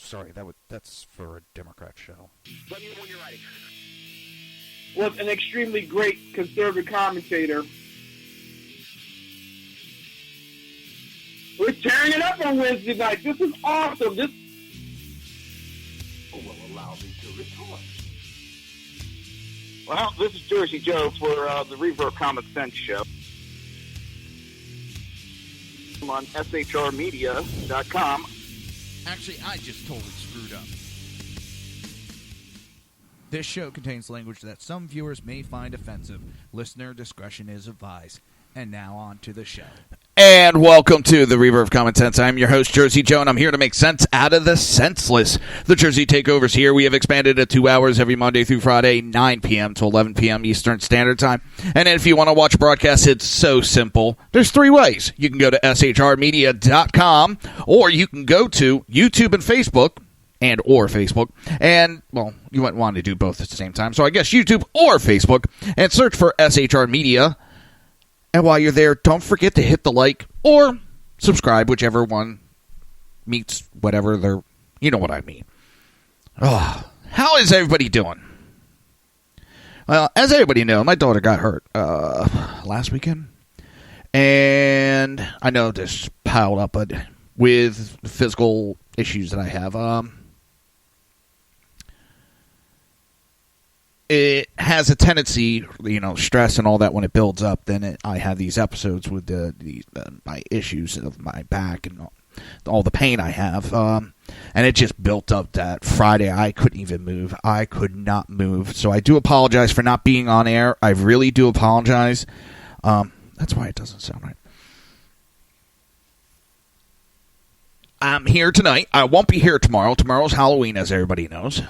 sorry, that's for a Democrat show. Let me know when you're ready. Was an extremely great conservative commentator. We're tearing it up on Wednesday night. This is awesome. This will allow me to retort. Well, this is Jersey Joe for the Reaver of Common Sense show. I'm on shrmedia.com. Actually, I just totally screwed up. This show contains language that some viewers may find offensive. Listener discretion is advised. And now on to the show. And welcome to the Reaver of Common Sense. I'm your host, Jersey Joe, and I'm here to make sense out of the senseless. The Jersey Takeover's here. We have expanded to 2 hours every Monday through Friday, 9 p.m. to 11 p.m. Eastern Standard Time. And if you want to watch a broadcast, it's so simple. There's 3 ways. You can go to shrmedia.com, or you can go to YouTube and Facebook, or Facebook, and, well, you might want to do both at the same time. So I guess YouTube or Facebook, and search for SHR Media. And while you're there, don't forget to hit the like or subscribe, whichever one meets whatever they're, you know what I mean. Oh, how is everybody doing? Well, as everybody knows, my daughter got hurt last weekend. And I know this piled up but with physical issues that I have. It has a tendency, stress and all that, when it builds up, then I have these episodes with my issues of my back and all the pain I have. And it just built up that Friday I couldn't even move. I could not move. So I do apologize for not being on air. I really do apologize. That's why it doesn't sound right. I'm here tonight. I won't be here tomorrow. Tomorrow's Halloween, as everybody knows.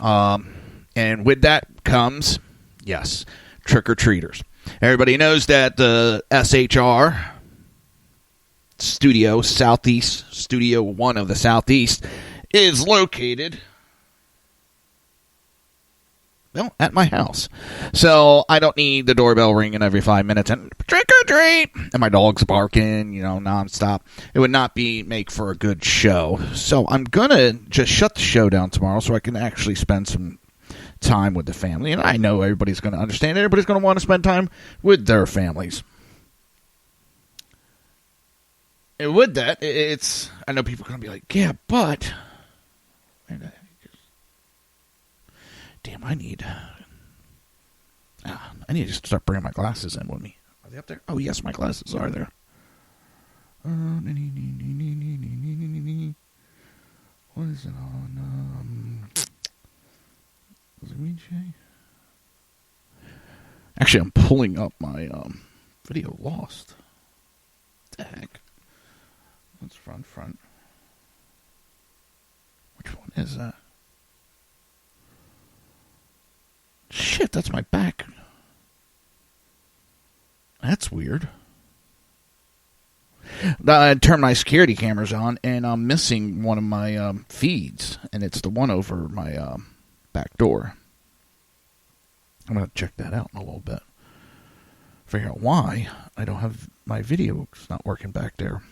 And with that comes, yes, trick-or-treaters. Everybody knows that the SHR Studio Southeast, Studio 1 of the Southeast, is located, well, at my house. So I don't need the doorbell ringing every 5 minutes and trick-or-treat, and my dog's barking, nonstop. It would not make for a good show. So I'm going to just shut the show down tomorrow so I can actually spend some time with the family, and I know everybody's going to understand. Everybody's going to want to spend time with their families. And with that, I know people are going to be like, yeah, but damn, I need to start bringing my glasses in with me. Are they up there? Oh yes, my glasses are there. What is it on? Actually, I'm pulling up my video lost. What the heck? What's front? Which one is that? Shit, that's my back. That's weird. I turned my security cameras on, and I'm missing one of my feeds, and it's the one over my back door. I'm going to check that out in a little bit. Figure out why I don't have my video. It's not working back there.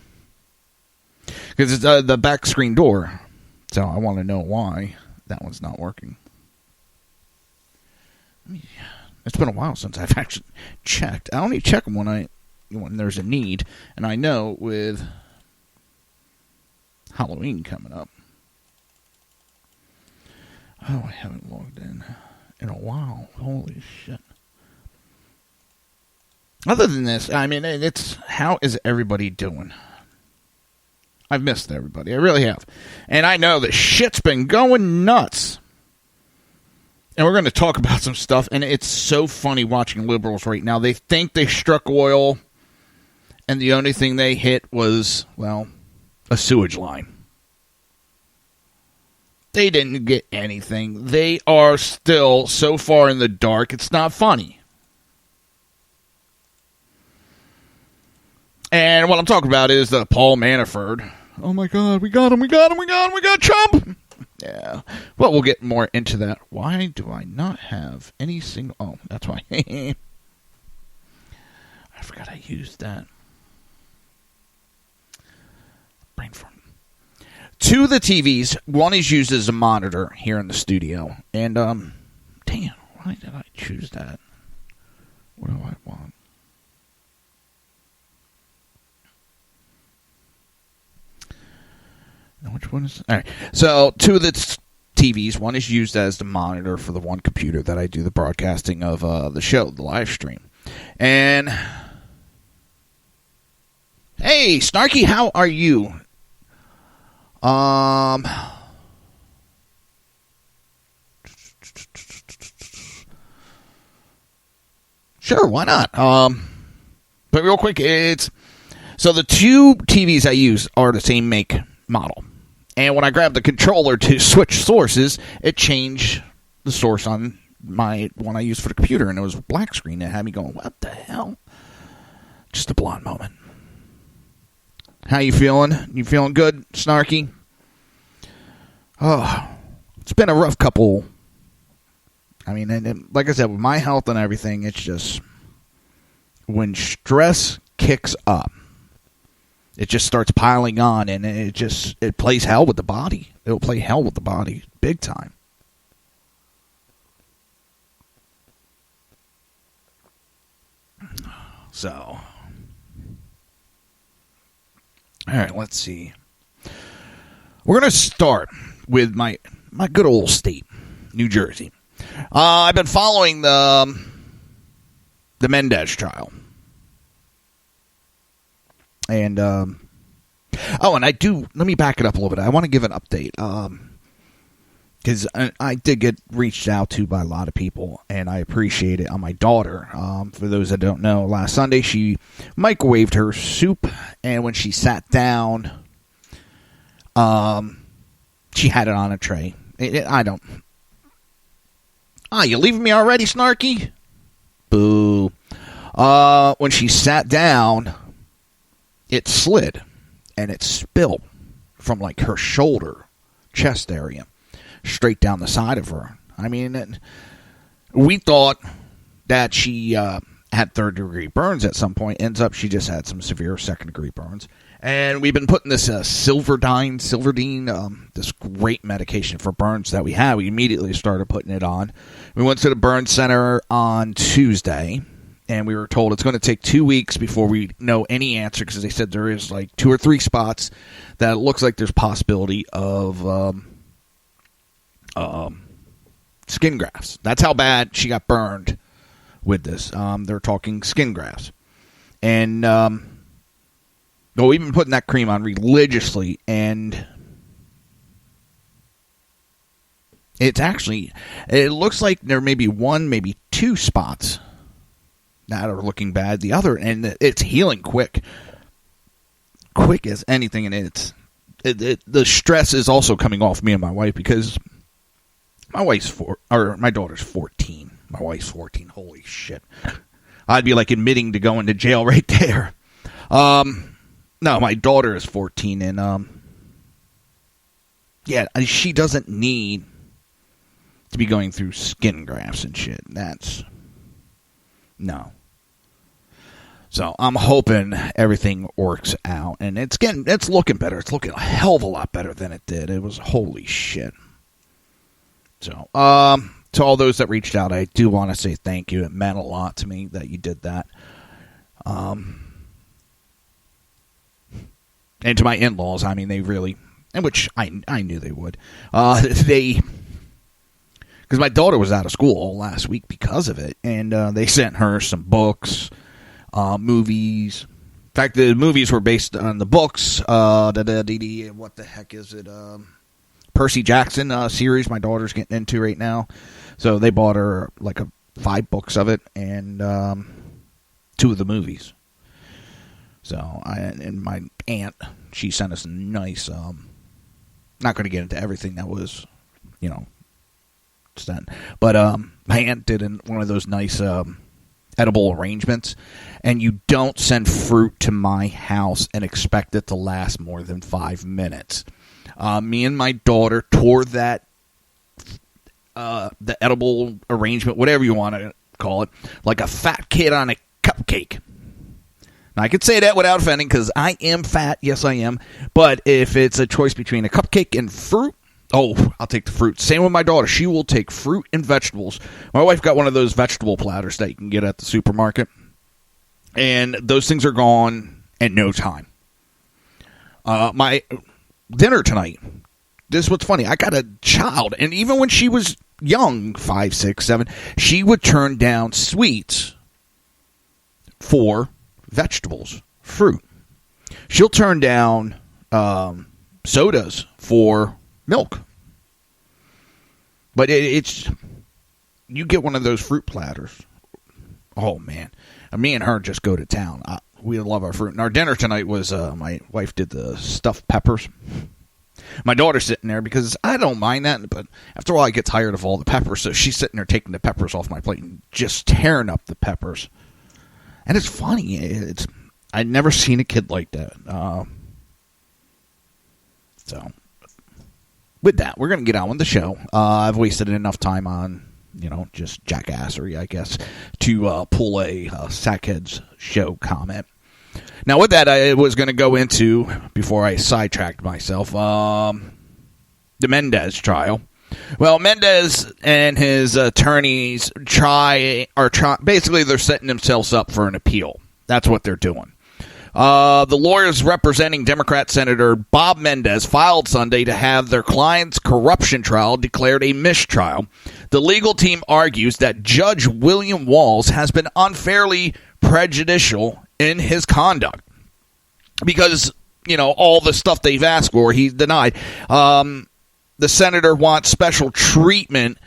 Because it's the back screen door. So I want to know why that one's not working. It's been a while since I've actually checked. I only check them when there's a need. And I know with Halloween coming up. Oh, I haven't logged in a while. Holy shit. Other than this, I mean, how is everybody doing? I've missed everybody. I really have. And I know that shit's been going nuts. And we're going to talk about some stuff, and it's so funny watching liberals right now. They think they struck oil, and the only thing they hit was, well, a sewage line. They didn't get anything. They are still so far in the dark, it's not funny. And what I'm talking about is Paul Manafort. Oh my God, we got him, we got Trump! Yeah, well, we'll get more into that. Why do I not have any single... Oh, that's why. I forgot I used that. Brain fart. two of the TVs, one is used as a monitor here in the studio. And, damn, why did I choose that? What do I want? Now, which one is... All right, so two of the TVs, one is used as the monitor for the one computer that I do the broadcasting of the show, the live stream. And... Hey, Snarky, how are you? Sure, why not? But real quick, it's so the two TVs I use are the same make model, and when I grabbed the controller to switch sources, it changed the source on my one I use for the computer, and it was black screen. It had me going, "What the hell?" Just a blonde moment. How you feeling? You feeling good, Snarky? Oh, it's been a rough couple. I mean, and like I said, with my health and everything, it's just when stress kicks up, it just starts piling on, and it plays hell with the body. It'll play hell with the body big time. So, all right, let's see. We're going to start with my good old state, New Jersey. I've been following the Mendez trial. And, and let me back it up a little bit. I want to give an update. Because I did get reached out to by a lot of people, and I appreciate it on my daughter. For those that don't know, last Sunday she microwaved her soup, and when she sat down, she had it on a tray. You leaving me already, Snarky? Boo. When she sat down, it slid, and it spilled from like her shoulder, chest area, straight down the side of her. I mean, we thought that she had third-degree burns at some point. Ends up she just had some severe second-degree burns. And we've been putting this Silverdine, this great medication for burns that we have. We immediately started putting it on. We went to the burn center on Tuesday, and we were told it's going to take 2 weeks before we know any answer, because they said there is like 2 or 3 spots that it looks like there's possibility of skin grafts. That's how bad she got burned with this. They're talking skin grafts. And we've been putting that cream on religiously, and it looks like there may be 1, maybe 2 spots that are looking bad. The other, and it's healing quick as anything, and the stress is also coming off me and my wife, because my daughter's 14. My wife's 14. Holy shit. I'd be like admitting to going to jail right there. No, my daughter is 14, and she doesn't need to be going through skin grafts and shit. No. So I'm hoping everything works out, and it's looking better. It's looking a hell of a lot better than it did. It was holy shit. So, to all those that reached out, I do want to say thank you. It meant a lot to me that you did that. And to my in-laws, I mean, they really, and which I knew they would. Because my daughter was out of school all last week because of it, and they sent her some books, movies. In fact, the movies were based on the books. What the heck is it? Percy Jackson series my daughter's getting into right now. So they bought her like 5 books of it and 2 of the movies. So and my aunt, she sent us a nice, not going to get into everything that was, sent. But my aunt did one of those nice edible arrangements. And you don't send fruit to my house and expect it to last more than 5 minutes. Me and my daughter tore that, the edible arrangement, whatever you want to call it, like a fat kid on a cupcake. Now, I could say that without offending because I am fat. Yes, I am. But if it's a choice between a cupcake and fruit, oh, I'll take the fruit. Same with my daughter. She will take fruit and vegetables. My wife got one of those vegetable platters that you can get at the supermarket. And those things are gone in no time. My dinner tonight, this is what's funny. I got a child, and even when she was young, 5, 6, 7, she would turn down sweets for vegetables, fruit. She'll turn down sodas for milk. But it's, you get one of those fruit platters. Oh, man. Me and her just go to town. We love our fruit. And our dinner tonight was, my wife did the stuffed peppers. My daughter's sitting there because I don't mind that, but after a while I get tired of all the peppers, so she's sitting there taking the peppers off my plate and just tearing up the peppers. And it's funny. I'd never seen a kid like that. So, with that, we're going to get on with the show. I've wasted enough time on, just jackassery, I guess, to pull a Sackheads show comment. Now, with that, I was going to go into, before I sidetracked myself, the Mendez trial. Well, Mendez and his attorneys basically they're setting themselves up for an appeal. That's what they're doing. The lawyers representing Democrat Senator Bob Mendez filed Sunday to have their client's corruption trial declared a mistrial. The legal team argues that Judge William Walz has been unfairly prejudicial in his conduct because, all the stuff they've asked for, he's denied. The senator wants special treatment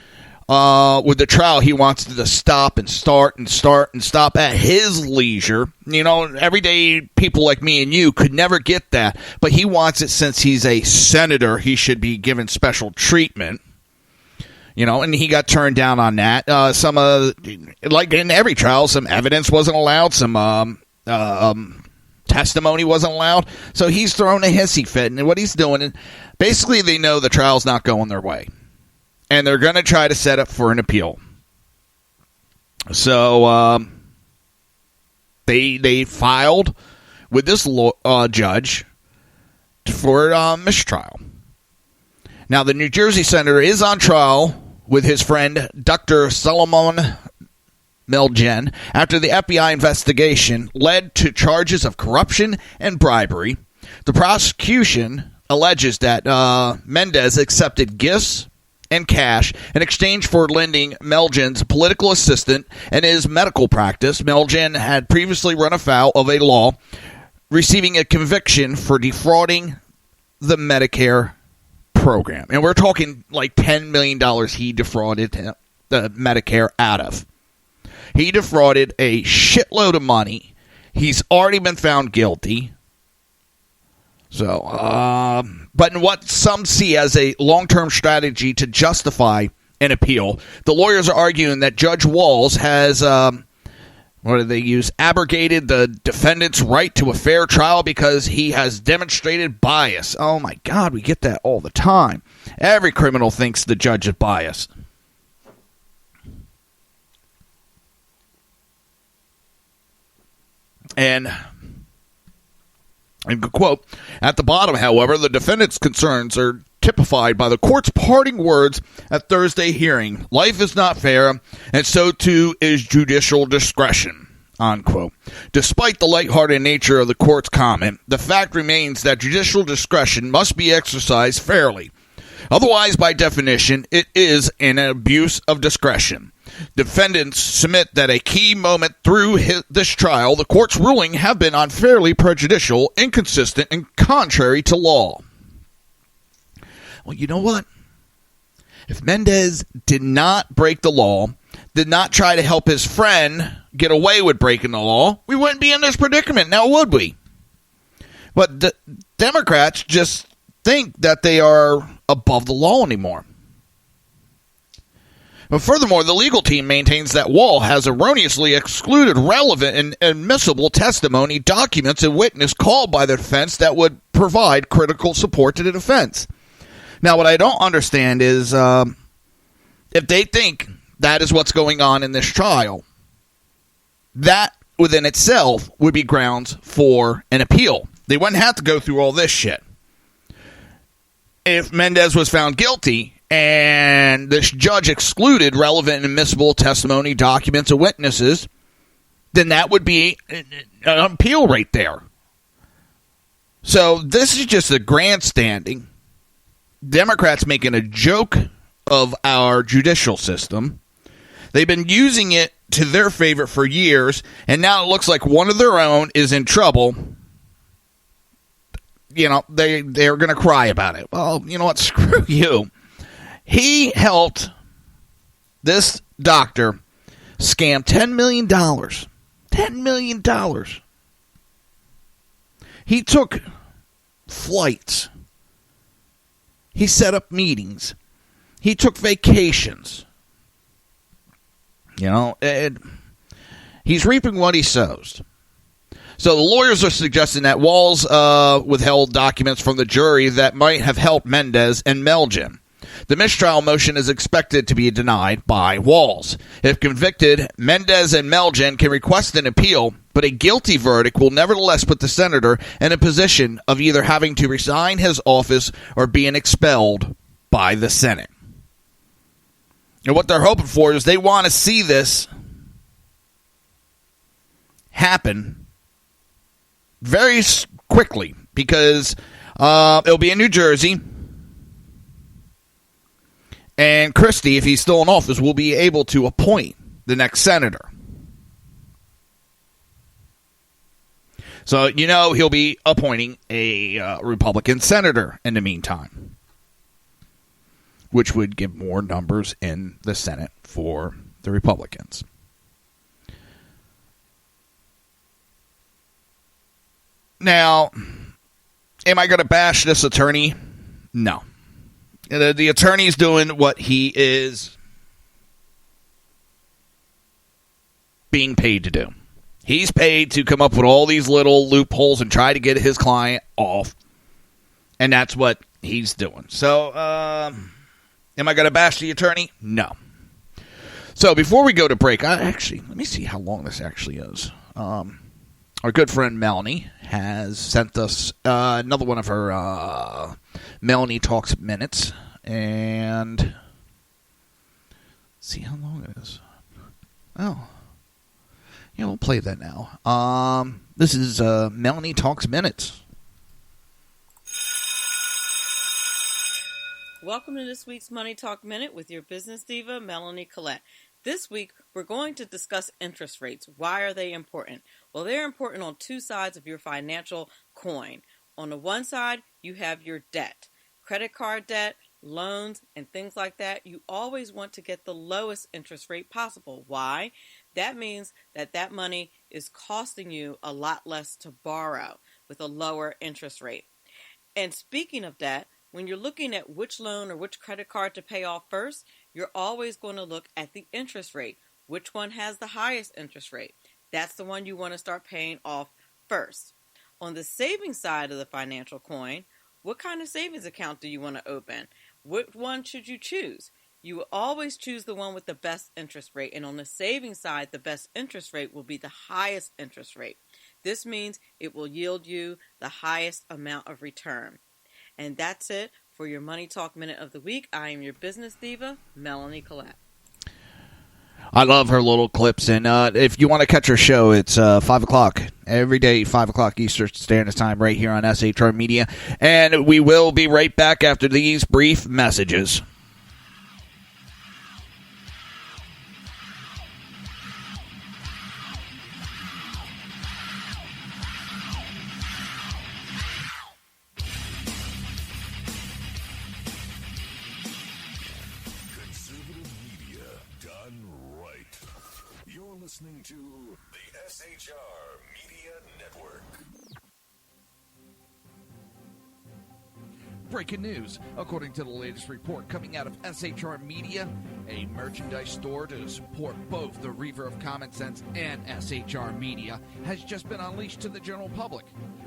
with the trial. He wants to stop and start and stop at his leisure. Everyday people like me and you could never get that, but he wants it since he's a senator. He should be given special treatment. And he got turned down on that. Like in every trial, some evidence wasn't allowed, some testimony wasn't allowed. So he's throwing a hissy fit, and what he's doing, basically they know the trial's not going their way. And they're going to try to set up for an appeal. So they filed with this judge for mistrial. Now, the New Jersey senator is on trial with his friend Dr. Solomon Melgen after the FBI investigation led to charges of corruption and bribery. The prosecution alleges that Mendez accepted gifts and cash in exchange for lending Melgen's political assistant and his medical practice. Melgen had previously run afoul of a law, receiving a conviction for defrauding the Medicare program. And we're talking like $10 million he defrauded the Medicare out of. He defrauded a shitload of money. He's already been found guilty. So, but in what some see as a long-term strategy to justify an appeal, the lawyers are arguing that Judge Walz has, abrogated the defendant's right to a fair trial because he has demonstrated bias. Oh my God, we get that all the time. Every criminal thinks the judge is biased. And quote, at the bottom, however, the defendant's concerns are typified by the court's parting words at Thursday hearing. Life is not fair, and so too is judicial discretion, unquote. Despite the lighthearted nature of the court's comment, the fact remains that judicial discretion must be exercised fairly. Otherwise, by definition, it is an abuse of discretion. Defendants submit that a key moment through this trial, the court's ruling, have been unfairly prejudicial, inconsistent, and contrary to law. Well, you know what? If Mendez did not break the law, did not try to help his friend get away with breaking the law, we wouldn't be in this predicament now, would we? But the Democrats just think that they are above the law anymore. But furthermore, the legal team maintains that Wall has erroneously excluded relevant and admissible testimony, documents, and witness called by the defense that would provide critical support to the defense. Now, what I don't understand is if they think that is what's going on in this trial, that within itself would be grounds for an appeal. They wouldn't have to go through all this shit. If Mendez was found guilty and this judge excluded relevant and admissible testimony, documents, and witnesses, then that would be an appeal right there. So this is just a grandstanding. Democrats making a joke of our judicial system. They've been using it to their favor for years, and now it looks like one of their own is in trouble. You know, they're going to cry about it. Well, you know what? Screw you. He helped this doctor scam $10 million. $10 million. He took flights. He set up meetings. He took vacations. You know, he's reaping what he sows. So the lawyers are suggesting that Walls withheld documents from the jury that might have helped Mendez and Melgen. The mistrial motion is expected to be denied by Walls. If convicted, Mendez and Melgen can request an appeal, but a guilty verdict will nevertheless put the senator in a position of either having to resign his office or being expelled by the Senate. And what they're hoping for is they want to see this happen very quickly, because it'll be in New Jersey, and Christie, if he's still in office, will be able to appoint the next senator. So, you know, he'll be appointing a Republican senator in the meantime, which would give more numbers in the Senate for the Republicans. Now, am I going to bash this attorney? No. The attorney's doing what he is being paid to do. He's paid to come up with all these little loopholes and try to get his client off. And that's what he's doing. So, am I going to bash the attorney? No. So, before we go to break, let me see how long this actually is. Our good friend Melanie has sent us another one of her Melanie Talks Minutes. And see how long it is. Oh. Yeah, we'll play that now. This is Melanie Talks Minutes. Welcome to this week's Money Talk Minute with your business diva, Melanie Collette. This week, we're going to discuss interest rates. Why are they important? Well, they're important on two sides of your financial coin. On the one side, you have your debt. Credit card debt, loans, and things like that. You always want to get the lowest interest rate possible. Why? That means that money is costing you a lot less to borrow with a lower interest rate. And speaking of that, when you're looking at which loan or which credit card to pay off first, you're always going to look at the interest rate. Which one has the highest interest rate? That's the one you want to start paying off first. On the savings side of the financial coin, what kind of savings account do you want to open? Which one should you choose? You will always choose the one with the best interest rate. And on the savings side, the best interest rate will be the highest interest rate. This means it will yield you the highest amount of return. And that's it for your Money Talk Minute of the week. I am your business diva, Melanie Collette. I love her little clips. And if you want to catch her show, it's 5 o'clock every day, 5 o'clock Eastern Standard Time right here on SHR Media. And we will be right back after these brief messages. Listening to the SHR Media Network. Breaking news. According to the latest report coming out of SHR Media, a merchandise store to support both the Reaver of Common Sense and SHR Media has just been unleashed to the general public.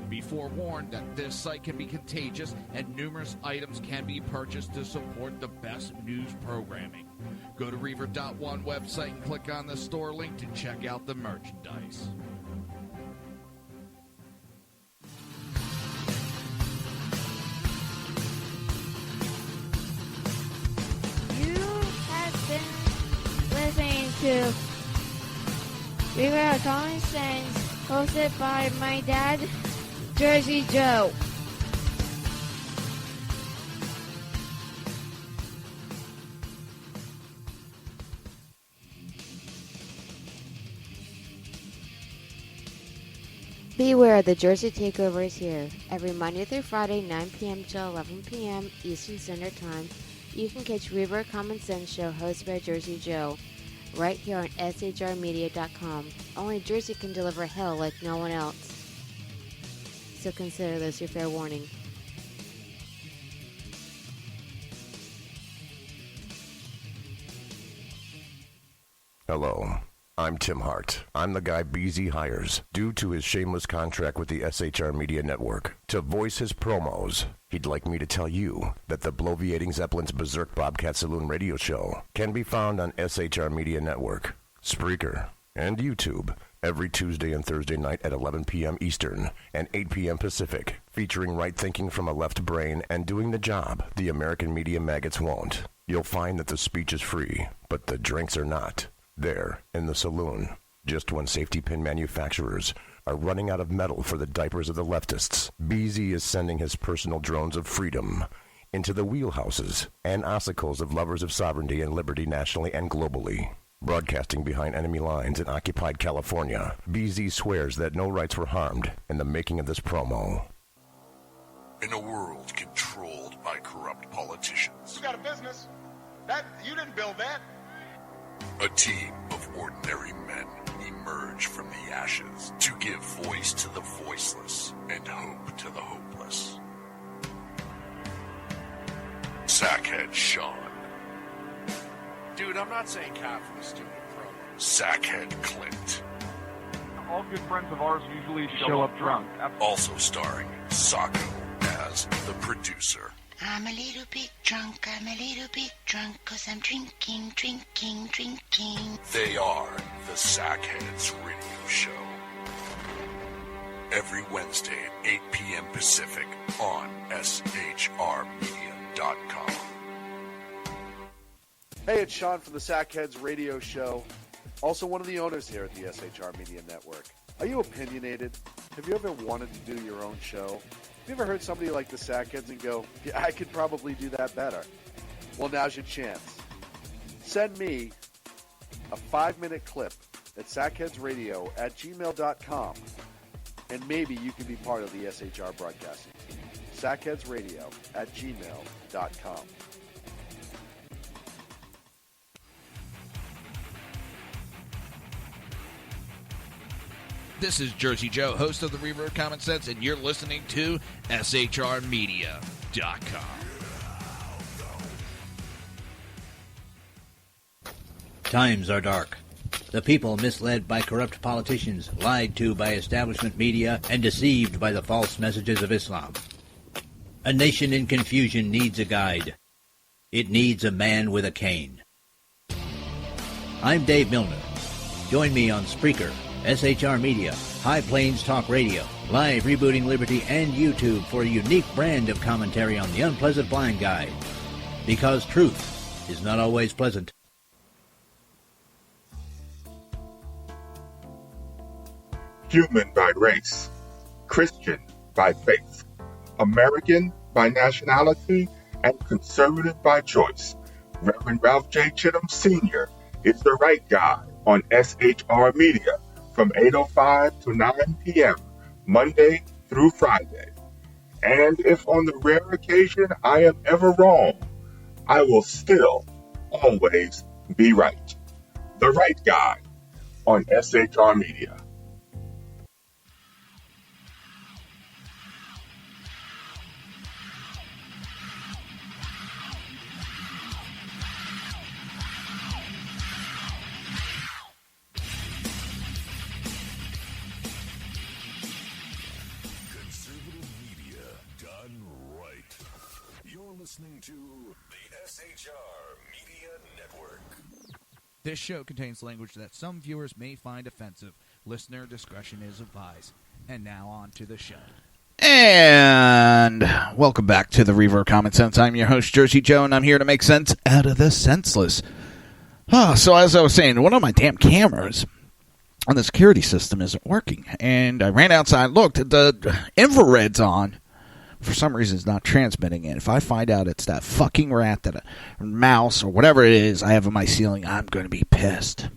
Be forewarned that this site can be contagious and numerous items can be purchased to support the best news programming. Go to Reaver.one website and click on the store link to check out the merchandise. to Reaver of Common Sense, hosted by my dad, Jersey Joe. Beware, the Jersey Takeover is here. Every Monday through Friday, 9 p.m. to 11 p.m. Eastern Standard Time, you can catch Reaver of Common Sense show hosted by Jersey Joe, right here on shrmedia.com. Only Jersey can deliver hell like no one else. So consider this your fair warning. Hello, I'm Tim Hart. I'm the guy BZ hires, due to his shameless contract with the SHR Media Network, to voice his promos. He'd like me to tell you that the Bloviating Zeppelin's Berserk Bobcat Saloon radio show can be found on SHR Media Network, Spreaker, and YouTube every Tuesday and Thursday night at 11 p.m. Eastern and 8 p.m. Pacific, featuring right thinking from a left brain and doing the job the American media maggots won't. You'll find that the speech is free, but the drinks are not. There, in the saloon, just when safety pin manufacturers are running out of metal for the diapers of the leftists, BZ is sending his personal drones of freedom into the wheelhouses and ossicles of lovers of sovereignty and liberty nationally and globally. Broadcasting behind enemy lines in occupied California, BZ swears that no rights were harmed in the making of this promo. In a world controlled by corrupt politicians, You got a business. That you didn't build that. a team of ordinary men emerge from the ashes to give voice to the voiceless and hope to the hopeless. Sackhead Sean. Dude, I'm not saying cat for the stupid promo. Sackhead Clint. All good friends of ours usually show up drunk. Also starring Sacco as the producer. I'm a little bit drunk, 'cause I'm drinking. They are the Sackheads Radio Show. Every Wednesday at 8 p.m. Pacific on shrmedia.com. Hey, it's Sean from the Sackheads Radio Show, also one of the owners here at the SHR Media Network. Are you opinionated? Have you ever wanted to do your own show? Have you ever heard somebody like the Sackheads and go, yeah, I could probably do that better? Well, now's your chance. Send me a 5-minute clip at sackheadsradio@gmail.com, and maybe you can be part of the SHR broadcasting team. sackheadsradio@gmail.com. This is Jersey Joe, host of the Reaver of Common Sense, and you're listening to shrmedia.com. Times are dark. The people misled by corrupt politicians, lied to by establishment media, and deceived by the false messages of Islam. A nation in confusion needs a guide. It needs a man with a cane. I'm Dave Milner. Join me on Spreaker, SHR Media, High Plains Talk Radio, Live Rebooting Liberty, and YouTube for a unique brand of commentary on the unpleasant blind guide. Because truth is not always pleasant. Human by race, Christian by faith, American by nationality, and conservative by choice. Reverend Ralph J. Chittum Sr. is the right guy on SHR Media from 8:05 to 9 p.m., Monday through Friday. And if on the rare occasion I am ever wrong, I will still always be right. The right guy on SHR Media. Listening to the SHR Media Network. This show contains language that some viewers may find offensive. Listener discretion is advised. And now on to the show. And welcome back to the Reaver of Common Sense. I'm your host, Jersey Joe, and I'm here to make sense out of the senseless. So as I was saying, one of my damn cameras on the security system isn't working. And I ran outside and looked. The infrared's on. For some reason, it's not transmitting it. If I find out it's that fucking rat, that a mouse, or whatever it is I have on my ceiling, I'm going to be pissed.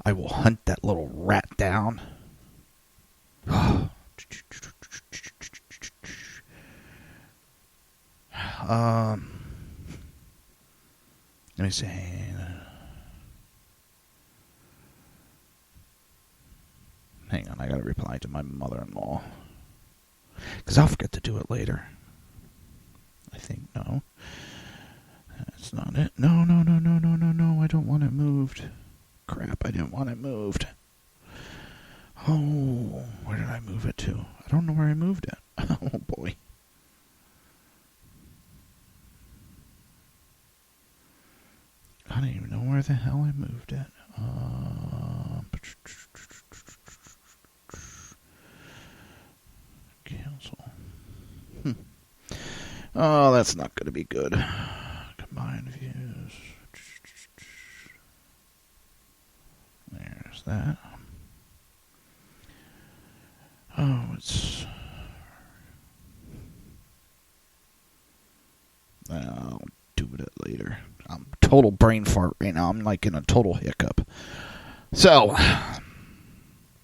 I will hunt that little rat down. Let me see. Hang on, I gotta reply to my mother-in-law. Because I'll forget to do it later. I think, no. That's not it. No, I don't want it moved. Crap, I didn't want it moved. Oh, where did I move it to? I don't know where I moved it. Oh, boy. I don't even know where the hell I moved it. Cancel. Oh, that's not going to be good. Combine views. There's that. Oh, it's... I'll do it later. I'm total brain fart right now. I'm like in a total hiccup. So...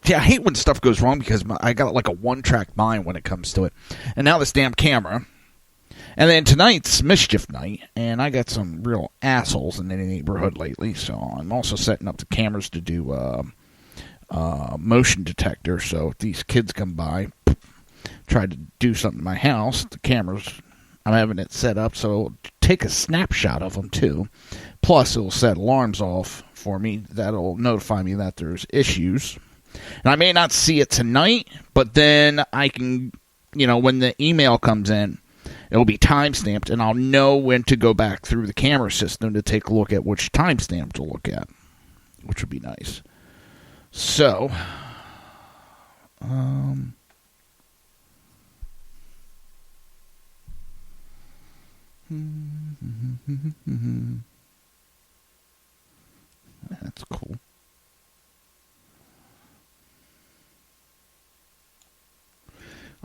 Yeah, I hate when stuff goes wrong because I got like a one-track mind when it comes to it. And now this damn camera. And then tonight's mischief night, and I got some real assholes in the neighborhood lately, so I'm also setting up the cameras to do motion detector. So if these kids come by, try to do something in my house, the cameras, I'm having it set up so it'll take a snapshot of them too. Plus, it'll set alarms off for me that'll notify me that there's issues. And I may not see it tonight, but then I can, when the email comes in, it'll be time-stamped, and I'll know when to go back through the camera system to take a look at which timestamp to look at, which would be nice. So, that's cool.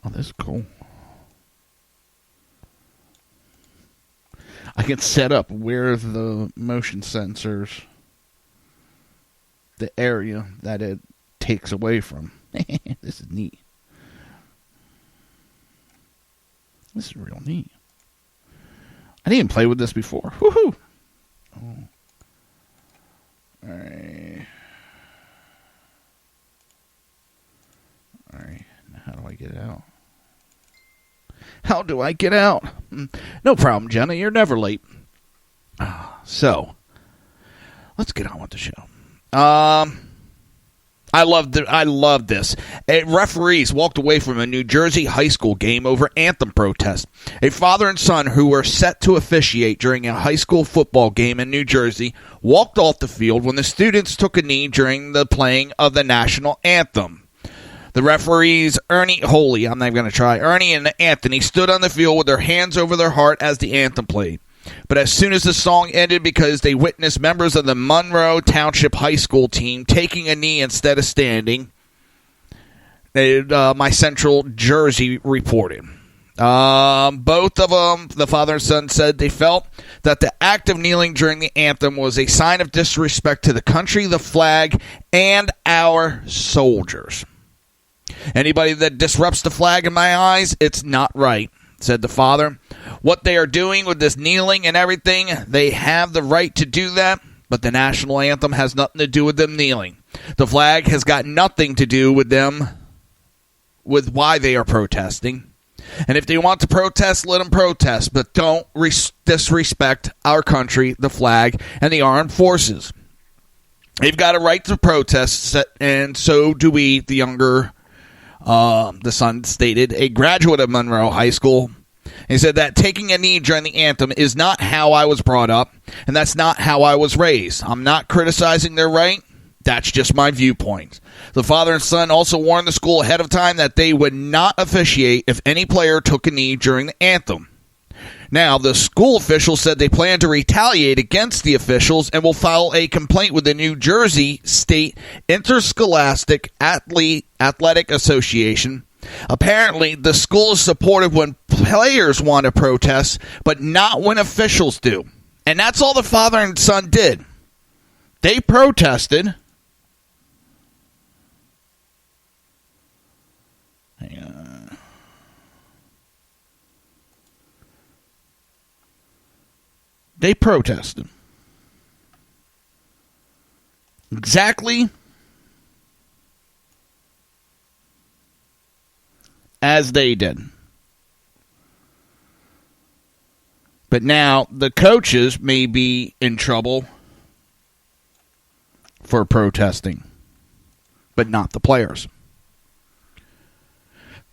Oh, that's cool. I can set up where the motion sensors, the area that it takes away from. This is neat. This is real neat. I didn't even play with this before. Woohoo! Oh. Alright. Alright. Now how do I get out? How do I get out? No problem, Jenna. You're never late. So, let's get on with the show. I love this. Referees walked away from a New Jersey high school game over anthem protest. A father and son who were set to officiate during a high school football game in New Jersey walked off the field when the students took a knee during the playing of the national anthem. The referees, Ernie and Anthony stood on the field with their hands over their heart as the anthem played. But as soon as the song ended, because they witnessed members of the Monroe Township High School team taking a knee instead of standing, my Central Jersey reported. Both of them, the father and son, said they felt that the act of kneeling during the anthem was a sign of disrespect to the country, the flag, and our soldiers. Anybody that disrupts the flag in my eyes, it's not right, said the father. What they are doing with this kneeling and everything, they have the right to do that, but the national anthem has nothing to do with them kneeling. The flag has got nothing to do with them, with why they are protesting. And if they want to protest, let them protest, but don't disrespect our country, the flag, and the armed forces. They've got a right to protest, and so do we, the son stated, a graduate of Monroe High School. He said that taking a knee during the anthem is not how I was brought up, and that's not how I was raised. I'm not criticizing their right. That's just my viewpoint. The father and son also warned the school ahead of time that they would not officiate if any player took a knee during the anthem. Now, the school officials said they plan to retaliate against the officials and will file a complaint with the New Jersey State Interscholastic Athletic Association. Apparently, the school is supportive when players want to protest, but not when officials do. And that's all the father and son did. They protested. Hang on. They protested. Exactly as they did. But now the coaches may be in trouble for protesting, but not the players.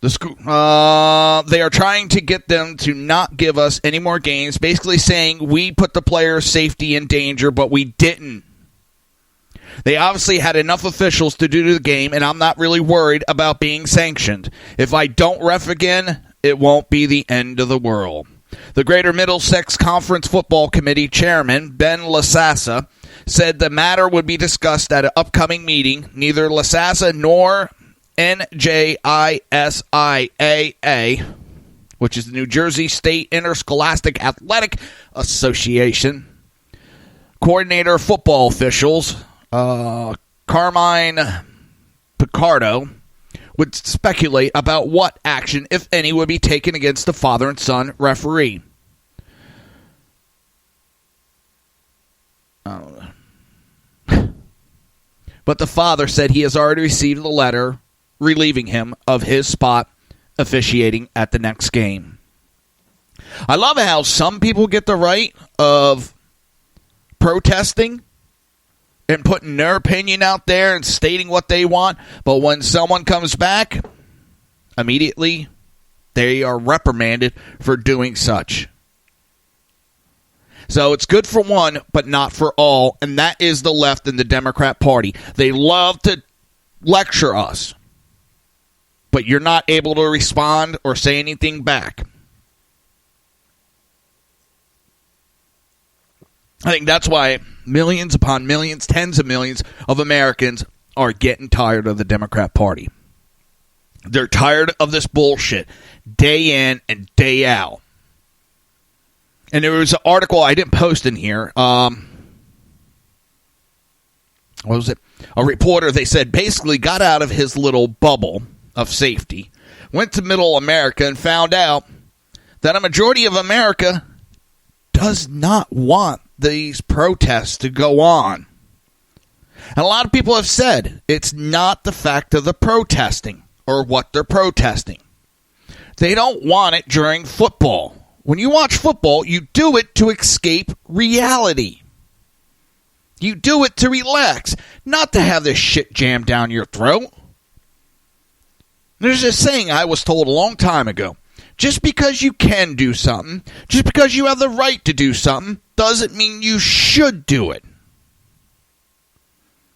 The school, they are trying to get them to not give us any more games, basically saying we put the players' safety in danger, but we didn't. They obviously had enough officials to do the game, and I'm not really worried about being sanctioned. If I don't ref again, it won't be the end of the world. The Greater Middlesex Conference Football Committee Chairman, Ben Lasasa, said the matter would be discussed at an upcoming meeting. Neither Lasasa nor NJISIAA, which is the New Jersey State Interscholastic Athletic Association, coordinator of football officials, Carmine Picardo, would speculate about what action, if any, would be taken against the father and son referee. But the father said he has already received a letter relieving him of his spot officiating at the next game. I love how some people get the right of protesting and putting their opinion out there and stating what they want, but when someone comes back, immediately they are reprimanded for doing such. So it's good for one, but not for all, and that is the left and the Democrat Party. They love to lecture us, but you're not able to respond or say anything back. I think that's why millions upon millions, tens of millions of Americans are getting tired of the Democrat Party. They're tired of this bullshit day in and day out. And there was an article I didn't post in here. What was it? A reporter, they said, basically got out of his little bubble of safety, went to middle America and found out that a majority of America does not want these protests to go on. And a lot of people have said it's not the fact of the protesting or what they're protesting. They don't want it during football. When you watch football, you do it to escape reality. You do it to relax, not to have this shit jammed down your throat. There's a saying I was told a long time ago. Just because you can do something, just because you have the right to do something, doesn't mean you should do it.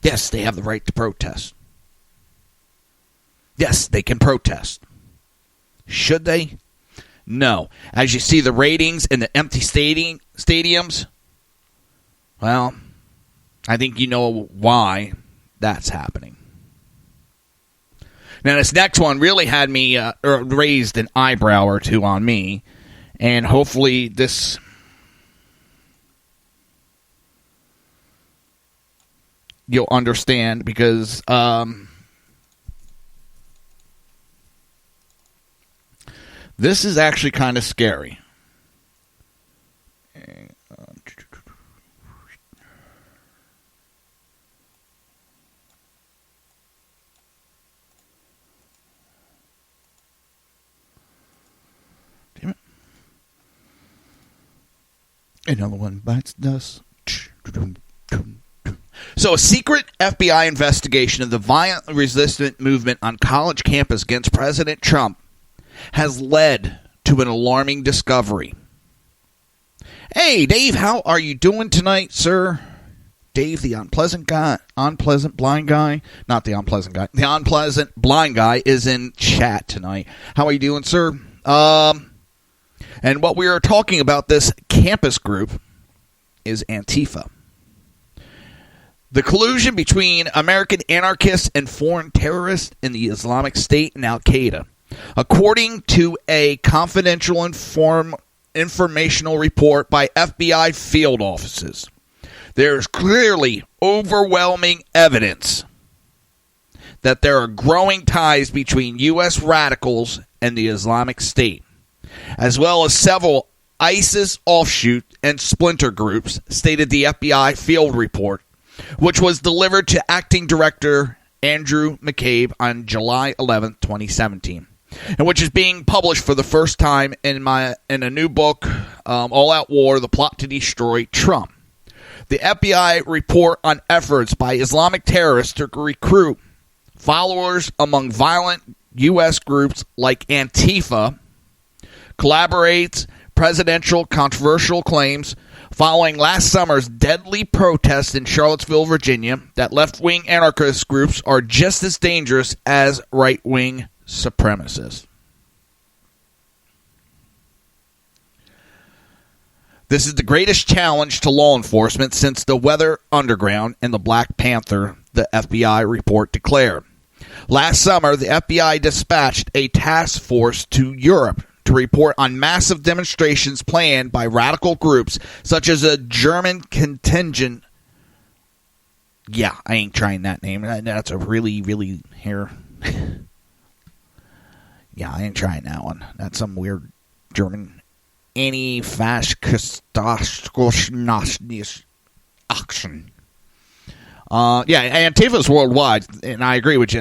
Yes, they have the right to protest. Yes, they can protest. Should they? No. As you see the ratings in the empty stadiums, well, I think you know why that's happening. Now, this next one really had me raised an eyebrow or two on me, and hopefully this you'll understand, because this is actually kind of scary. Damn it. Another one bites dust. So a secret FBI investigation of the violent resistance movement on college campus against President Trump has led to an alarming discovery. Hey, Dave, how are you doing tonight, sir? Dave, the unpleasant blind guy, not the unpleasant guy, the unpleasant blind guy is in chat tonight. How are you doing, sir? And what we are talking about, this campus group, is Antifa. The collusion between American anarchists and foreign terrorists in the Islamic State and Al-Qaeda. According to a confidential informational report by FBI field offices, there is clearly overwhelming evidence that there are growing ties between U.S. radicals and the Islamic State, as well as several ISIS offshoot and splinter groups, stated the FBI field report, which was delivered to Acting Director Andrew McCabe on July 11, 2017, and which is being published for the first time in a new book, All Out War, The Plot to Destroy Trump. The FBI report on efforts by Islamic terrorists to recruit followers among violent U.S. groups like Antifa collaborates presidential controversial claims following last summer's deadly protests in Charlottesville, Virginia, that left-wing anarchist groups are just as dangerous as right-wing supremacists. This is the greatest challenge to law enforcement since the Weather Underground and the Black Panther, the FBI report declared. Last summer, the FBI dispatched a task force to Europe to report on massive demonstrations planned by radical groups such as a German contingent. Yeah, I ain't trying that name. That's a really, really here. Yeah, I ain't trying that one. That's some weird German anti-fascist action. Yeah, Antifa's worldwide, and I agree with you.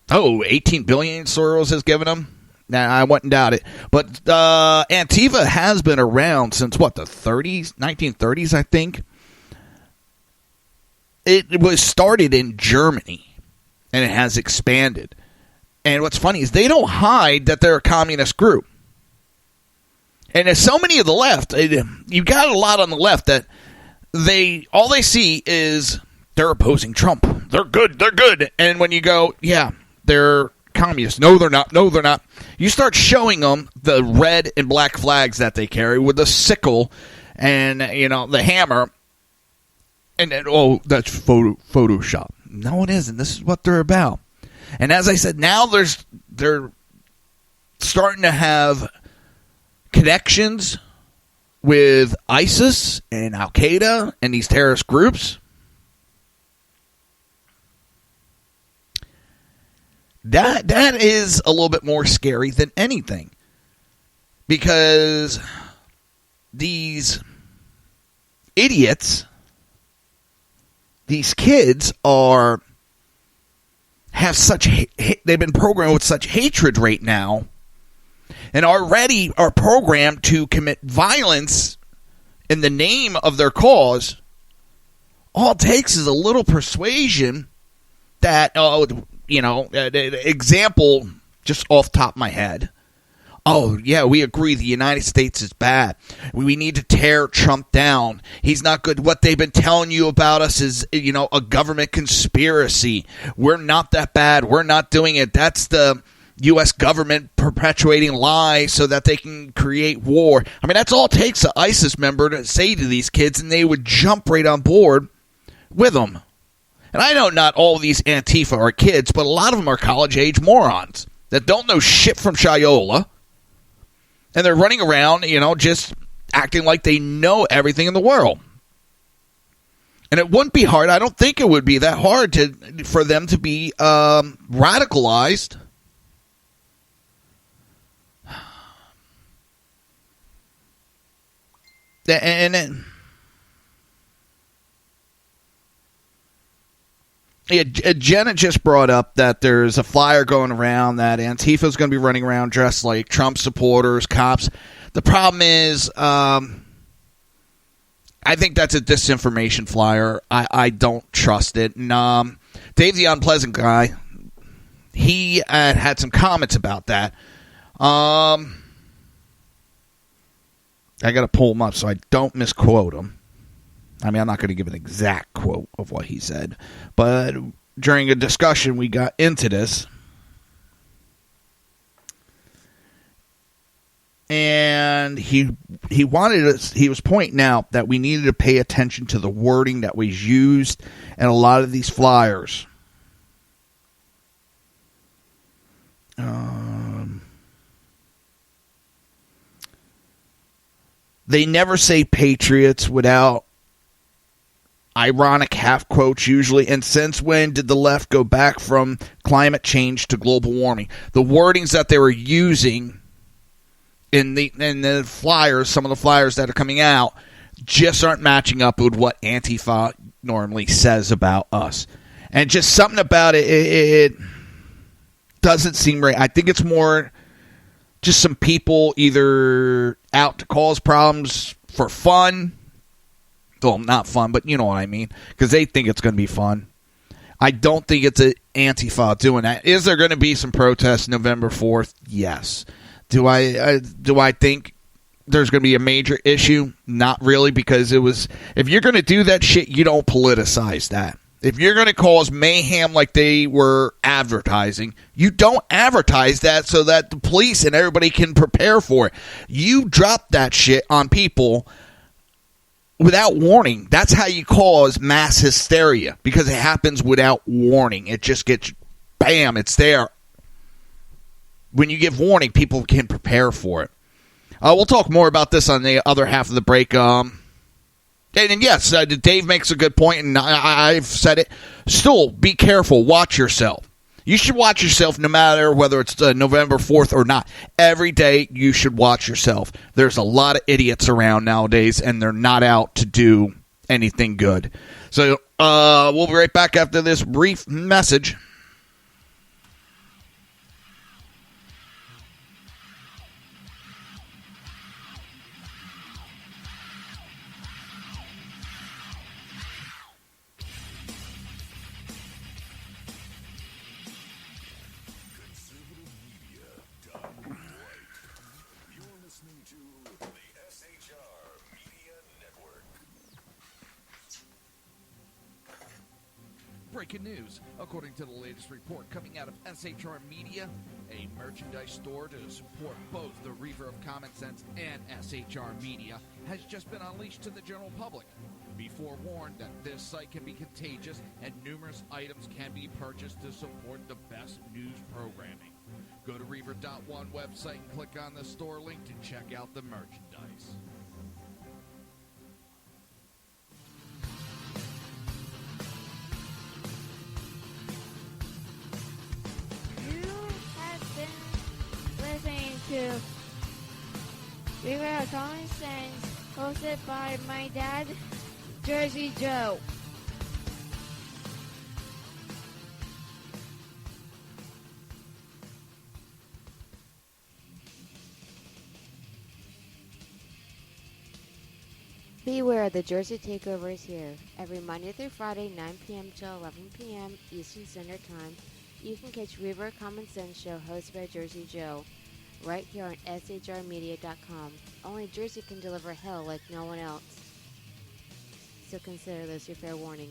18 billion Soros has given them. Nah, I wouldn't doubt it. But Antifa has been around since, the 30s? 1930s, I think. It was started in Germany, and it has expanded. And what's funny is they don't hide that they're a communist group. And there's so many of the left, you got a lot on the left that all they see is they're opposing Trump. They're good. And when you go, yeah, they're communists. No, they're not. You start showing them the red and black flags that they carry with the sickle and, the hammer. And then, that's Photoshop. No, it isn't. This is what they're about. And as I said, now they're starting to have connections with ISIS and Al-Qaeda and these terrorist groups. That is a little bit more scary than anything, because these idiots, these kids they've been programmed with such hatred right now, and already are programmed to commit violence in the name of their cause. All it takes is a little persuasion that, example just off the top of my head. Oh, yeah, we agree the United States is bad. We need to tear Trump down. He's not good. What they've been telling you about us is, a government conspiracy. We're not that bad. We're not doing it. That's the U.S. government perpetuating lies so that they can create war. I mean, that's all it takes an ISIS member to say to these kids, and they would jump right on board with them. And I know not all of these Antifa are kids, but a lot of them are college-age morons that don't know shit from Shiola. And they're running around, just acting like they know everything in the world. And it wouldn't be hard. I don't think it would be that hard for them to be radicalized. And Jenna just brought up that there's a flyer going around that Antifa's going to be running around dressed like Trump supporters, cops. The problem is, I think that's a disinformation flyer. I don't trust it. And Dave the Unpleasant Guy, he had some comments about that. I got to pull him up so I don't misquote him. I mean, I'm not going to give an exact quote of what he said, but during a discussion, we got into this. And he wanted us. He was pointing out that we needed to pay attention to the wording that was used in a lot of these flyers. They never say patriots without ironic half quotes usually. And since when did the left go back from climate change to global warming? The wordings that they were using in the flyers, some of the flyers that are coming out, just aren't matching up with what Antifa normally says about us. And just something about it doesn't seem right. I think it's more just some people either out to cause problems for fun. Well, not fun, but you know what I mean. Because they think it's going to be fun. I don't think it's an Antifa doing that. Is there going to be some protests November 4th? Yes. Do I think there's going to be a major issue? Not really, because if you're going to do that shit, you don't politicize that. If you're going to cause mayhem like they were advertising, you don't advertise that so that the police and everybody can prepare for it. You drop that shit on people without warning. That's how you cause mass hysteria, because it happens without warning. It just gets, bam, it's there. When you give warning, people can prepare for it. We'll talk more about this on the other half of the break. And yes, Dave makes a good point, and I've said it. Still, be careful. Watch yourself. You should watch yourself no matter whether it's November 4th or not. Every day, you should watch yourself. There's a lot of idiots around nowadays, and they're not out to do anything good. So we'll be right back after this brief message. Breaking news. According to the latest report coming out of SHR Media, a merchandise store to support both the Reaver of Common Sense and SHR Media has just been unleashed to the general public. Be forewarned that this site can be contagious and numerous items can be purchased to support the best news programming. Go to Reaver.one website and click on the store link to check out the merchandise. Listening to Reaver of Common Sense, hosted by my dad, Jersey Joe. Beware, the Jersey Takeover is here. Every Monday through Friday, 9 p.m. till 11 p.m. Eastern Standard Time, you can catch Reaver of Common Sense show hosted by Jersey Joe, right here on shrmedia.com. Only Jersey can deliver hell like no one else. So consider this your fair warning.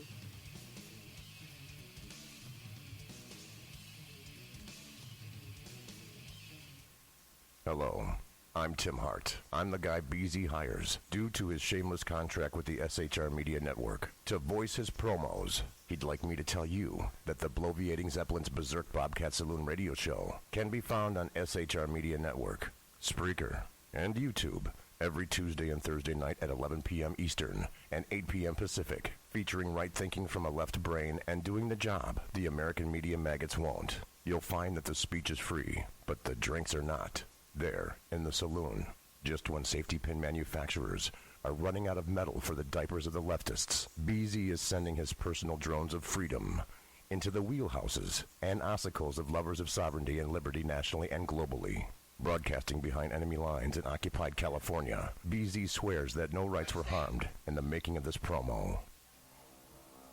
Hello, I'm Tim Hart. I'm the guy BZ hires due to his shameless contract with the SHR Media Network to voice his promos. He'd like me to tell you that the bloviating Zeppelin's Berserk Bobcat Saloon radio show can be found on SHR Media Network, Spreaker, and YouTube every Tuesday and Thursday night at 11 p.m. Eastern and 8 p.m. Pacific, featuring right thinking from a left brain and doing the job the American media maggots won't. You'll find that the speech is free, but the drinks are not. There, in the saloon, just when safety pin manufacturers are running out of metal for the diapers of the leftists, BZ is sending his personal drones of freedom into the wheelhouses and ossicles of lovers of sovereignty and liberty nationally and globally. Broadcasting behind enemy lines in occupied California, BZ swears that no rights were harmed in the making of this promo.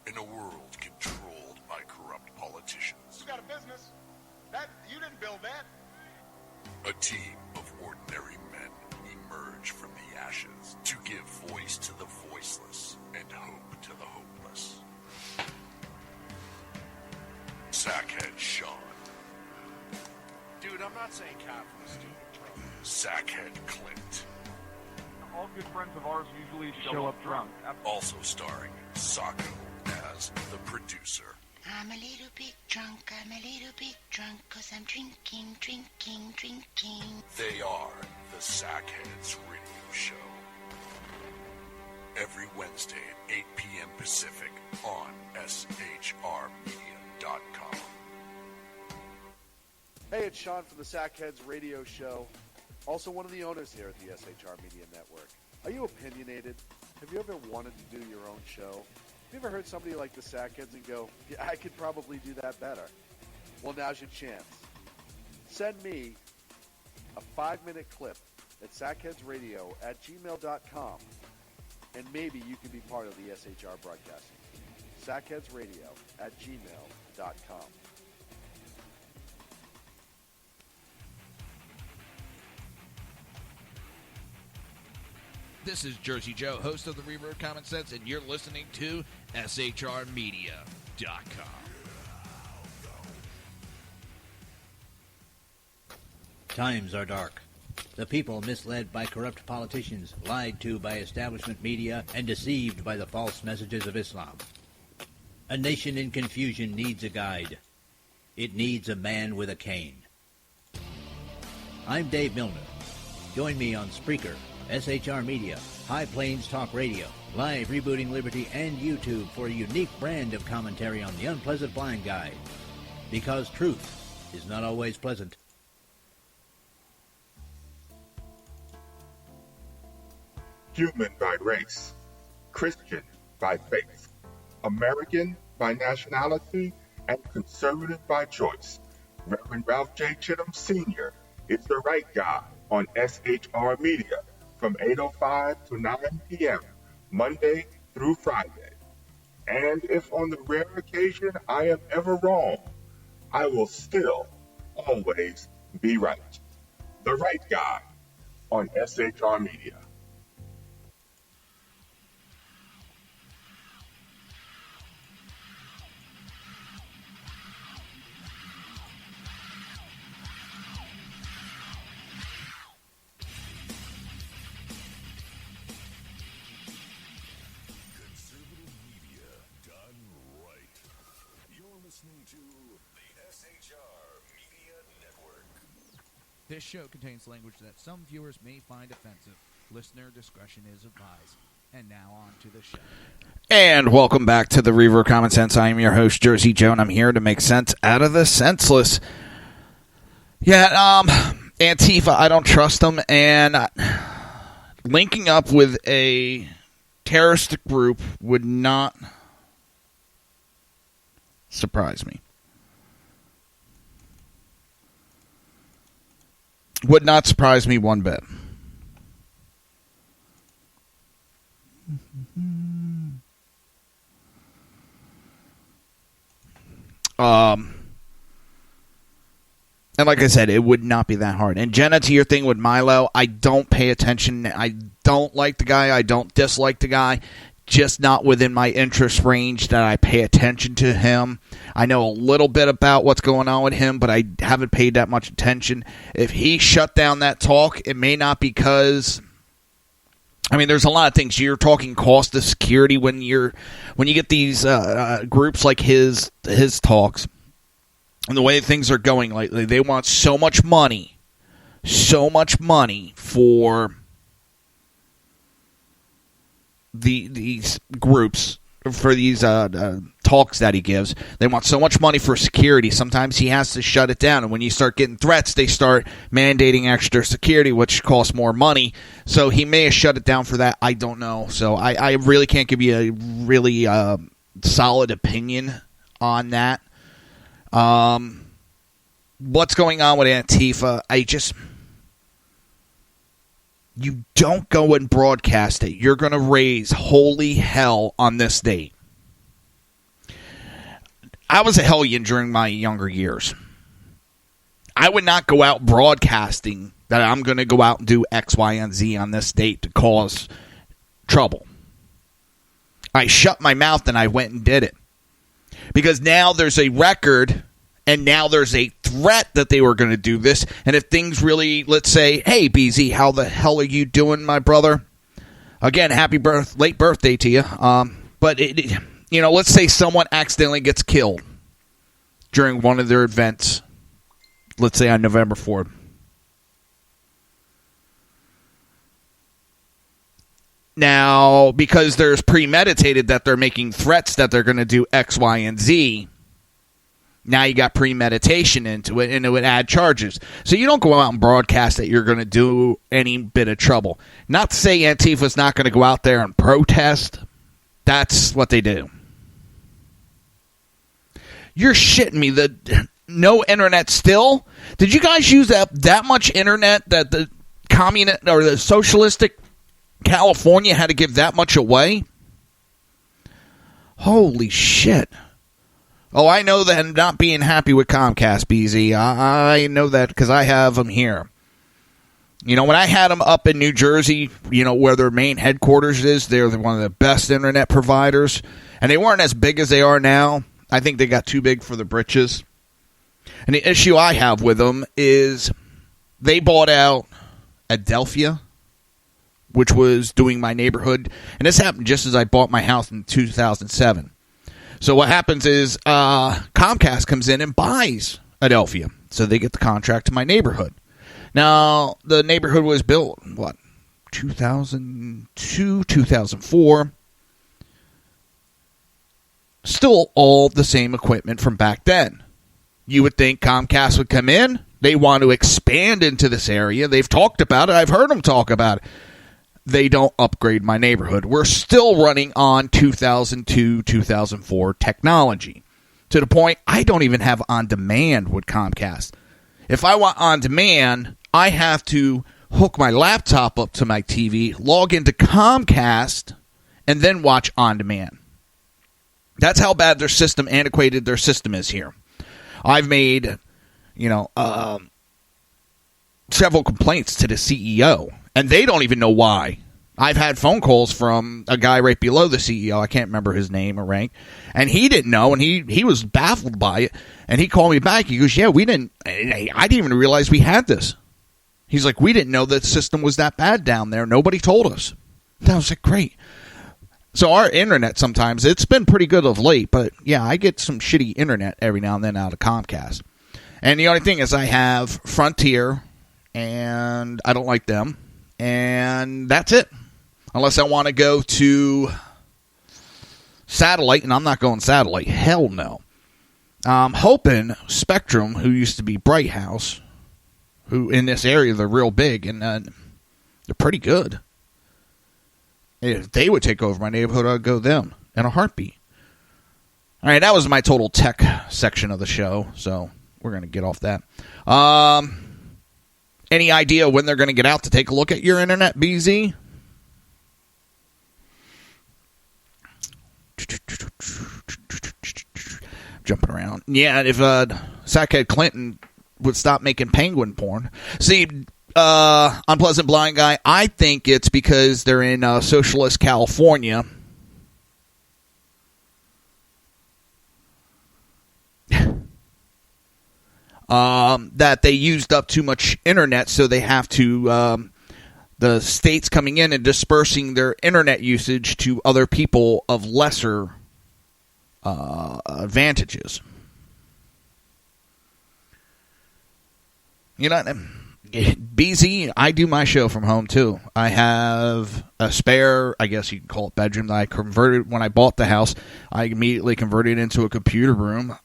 In a world controlled by corrupt politicians, You got a business. You didn't build that. a team of ordinary men emerge from the ashes to give voice to the voiceless and hope to the hopeless. Sackhead Sean, Dude, I'm not saying cop for the stupid program. Sackhead Clint. All good friends of ours usually show up drunk. Also starring Sacco as the producer. I'm a little bit drunk, I'm a little bit drunk, 'cause I'm drinking, drinking, drinking. They are the Sackheads Radio Show. Every Wednesday at 8 p.m. Pacific on shrmedia.com. Hey, it's Sean from the Sackheads Radio Show, also one of the owners here at the SHR Media Network. Are you opinionated? Have you ever wanted to do your own show? Have you ever heard somebody like the Sackheads and go, yeah, I could probably do that better? Well, now's your chance. Send me a 5-minute clip at sackheadsradio@gmail.com, and maybe you can be part of the SHR broadcasting team. sackheadsradio@gmail.com. This is Jersey Joe, host of the Reaver of Common Sense, and you're listening to shrmedia.com. Times are dark. The people misled by corrupt politicians, lied to by establishment media, and deceived by the false messages of Islam. A nation in confusion needs a guide. It needs a man with a cane. I'm Dave Milner. Join me on Spreaker, SHR Media, High Plains Talk Radio, Live Rebooting Liberty, and YouTube for a unique brand of commentary on the unpleasant blind guide. Because truth is not always pleasant. Human by race, Christian by faith, American by nationality, and conservative by choice. Reverend Ralph J. Chittum Sr. is the right guy on SHR Media from 8:05 to 9 p.m., Monday through Friday. And if on the rare occasion I am ever wrong, I will still always be right. The right guy on SHR Media. This show contains language that some viewers may find offensive. Listener discretion is advised. And now on to the show. And welcome back to the Reaver of Common Sense. I am your host, Jersey Joe, and I'm here to make sense out of the senseless. Yeah, Antifa, I don't trust them, and linking up with a terrorist group would not surprise me. Would not surprise me one bit. And like I said, it would not be that hard. And Jenna, to your thing with Milo, I don't pay attention. I don't like the guy. I don't dislike the guy. Just not within my interest range that I pay attention to him. I know a little bit about what's going on with him, but I haven't paid that much attention. If he shut down that talk, it may not because... I mean, there's a lot of things. You're talking cost of security when you get these groups like his talks, and the way things are going lately. They want so much money for these groups, for these talks that he gives. They want so much money for security. Sometimes he has to shut it down. And when you start getting threats, they start mandating extra security, which costs more money. So he may have shut it down for that. I don't know. So I really can't give you a really solid opinion on that. What's going on with Antifa? You don't go and broadcast it. You're going to raise holy hell on this date. I was a hellion during my younger years. I would not go out broadcasting that I'm going to go out and do X, Y, and Z on this date to cause trouble. I shut my mouth and I went and did it. Because now there's a record and now there's a threat that they were going to do this. And if things really, let's say, hey, BZ, how the hell are you doing, my brother? Again, late birthday to you. But, let's say someone accidentally gets killed during one of their events. Let's say on November 4th. Now, because there's premeditated that they're making threats that they're going to do X, Y, and Z, now you got premeditation into it, and it would add charges. So you don't go out and broadcast that you're going to do any bit of trouble. Not to say Antifa's not going to go out there and protest. That's what they do. You're shitting me. No internet still? Did you guys use that much internet that the communist or the socialistic California had to give that much away? Holy shit. Oh, I know that I'm not being happy with Comcast, BZ. I know that because I have them here. When I had them up in New Jersey, where their main headquarters is, they're one of the best internet providers. And they weren't as big as they are now. I think they got too big for the britches. And the issue I have with them is they bought out Adelphia, which was doing my neighborhood. And this happened just as I bought my house in 2007. So what happens is Comcast comes in and buys Adelphia. So they get the contract to my neighborhood. Now, the neighborhood was built, 2002, 2004. Still all the same equipment from back then. You would think Comcast would come in. They want to expand into this area. They've talked about it. I've heard them talk about it. They don't upgrade my neighborhood. We're still running on 2002, 2004 technology. To the point, I don't even have on-demand with Comcast. If I want on-demand, I have to hook my laptop up to my TV, log into Comcast, and then watch on-demand. That's how bad their system, antiquated their system is here. I've made, several complaints to the CEO, and they don't even know why. I've had phone calls from a guy right below the CEO. I can't remember his name or rank. And he didn't know, and he was baffled by it. And he called me back. He goes, I didn't even realize we had this. He's like, we didn't know the system was that bad down there. Nobody told us. And I was like, great. So our internet sometimes, it's been pretty good of late. But, yeah, I get some shitty internet every now and then out of Comcast. And the only thing is I have Frontier, and I don't like them. And that's it. Unless I want to go to satellite, and I'm not going satellite. Hell no. I'm hoping Spectrum, who used to be Bright House, who in this area, they're real big, and they're pretty good. If they would take over my neighborhood, I'd go them in a heartbeat. All right, that was my total tech section of the show, so we're going to get off that. Any idea when they're going to get out to take a look at your internet, BZ? Jumping around. Yeah, if Sackhead Clinton would stop making penguin porn. See, Unpleasant Blind Guy, I think it's because they're in socialist California. That they used up too much internet, so they have to, the states coming in and dispersing their internet usage to other people of lesser advantages. BZ, I do my show from home too. I have a spare, I guess you can call it bedroom, that I converted when I bought the house. I immediately converted it into a computer room.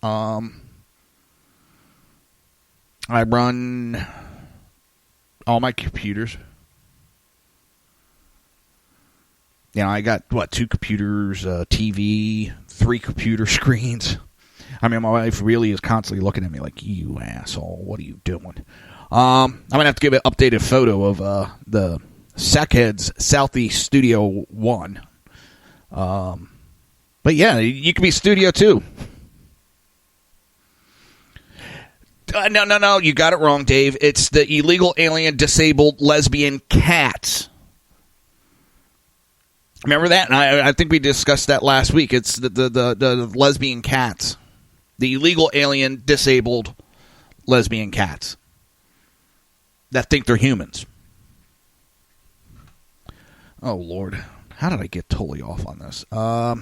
I run all my computers. I got, 2 computers, TV, 3 computer screens. I mean, my wife really is constantly looking at me like, you asshole, what are you doing? I'm going to have to give an updated photo of the Sackheads Southeast Studio 1. But yeah, you can be Studio 2. No, you got it wrong, Dave. It's the illegal alien disabled lesbian cats. Remember that? And I think we discussed that last week. It's the lesbian cats. The illegal alien disabled lesbian cats that think they're humans. Oh, Lord. How did I get totally off on this? Now,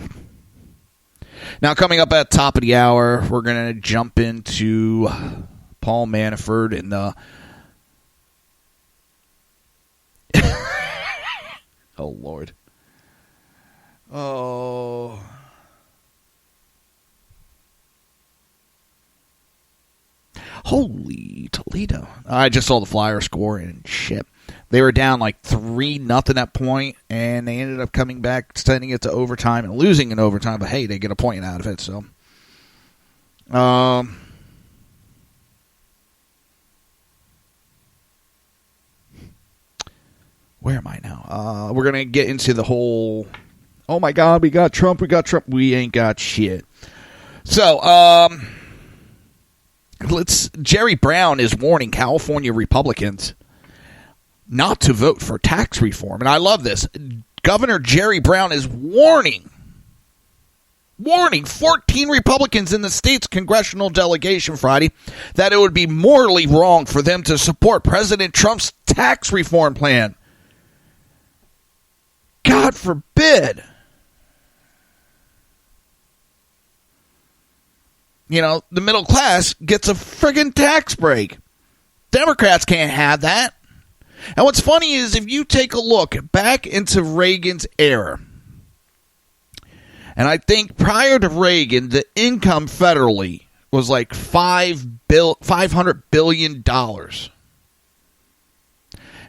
coming up at the top of the hour, we're going to jump into Paul Manafort and the... Oh, Lord. Oh... Holy Toledo. I just saw the Flyer score and shit. They were down like 3-0 at point, and they ended up coming back, sending it to overtime and losing in overtime, but hey, they get a point out of it, so. Where am I now? We're going to get into the whole, oh my God, we got Trump. We ain't got shit. So, Jerry Brown is warning California Republicans not to vote for tax reform. And I love this. Governor Jerry Brown is warning 14 Republicans in the state's congressional delegation Friday that it would be morally wrong for them to support President Trump's tax reform plan. God forbid. You know, the middle class gets a friggin' tax break. Democrats can't have that. And what's funny is if you take a look back into Reagan's era, and I think prior to Reagan, the income federally was like $500 billion.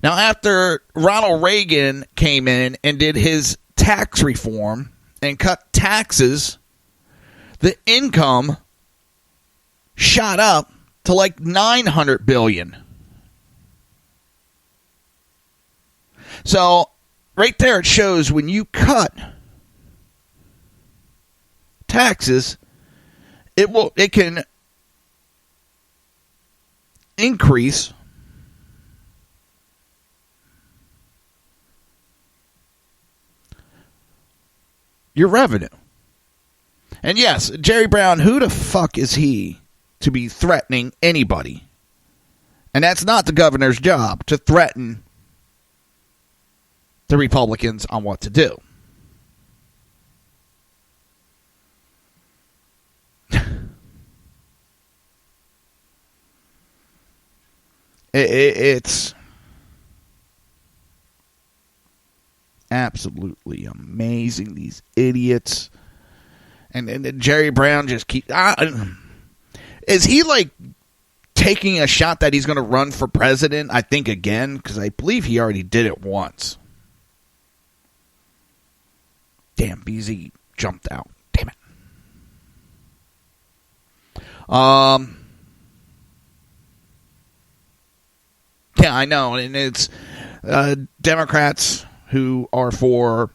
Now, after Ronald Reagan came in and did his tax reform and cut taxes, the income shot up to like $900 billion. So, right there it shows when you cut taxes, it can increase your revenue. And yes, Jerry Brown, who the fuck is he to be threatening anybody? And that's not the governor's job, to threaten the Republicans on what to do. It's absolutely amazing, these idiots. And Jerry Brown just keep... is he like taking a shot that he's going to run for president, I think, again? Because I believe he already did it once. Damn, BZ jumped out. Damn it. Yeah, I know. And it's Democrats who are for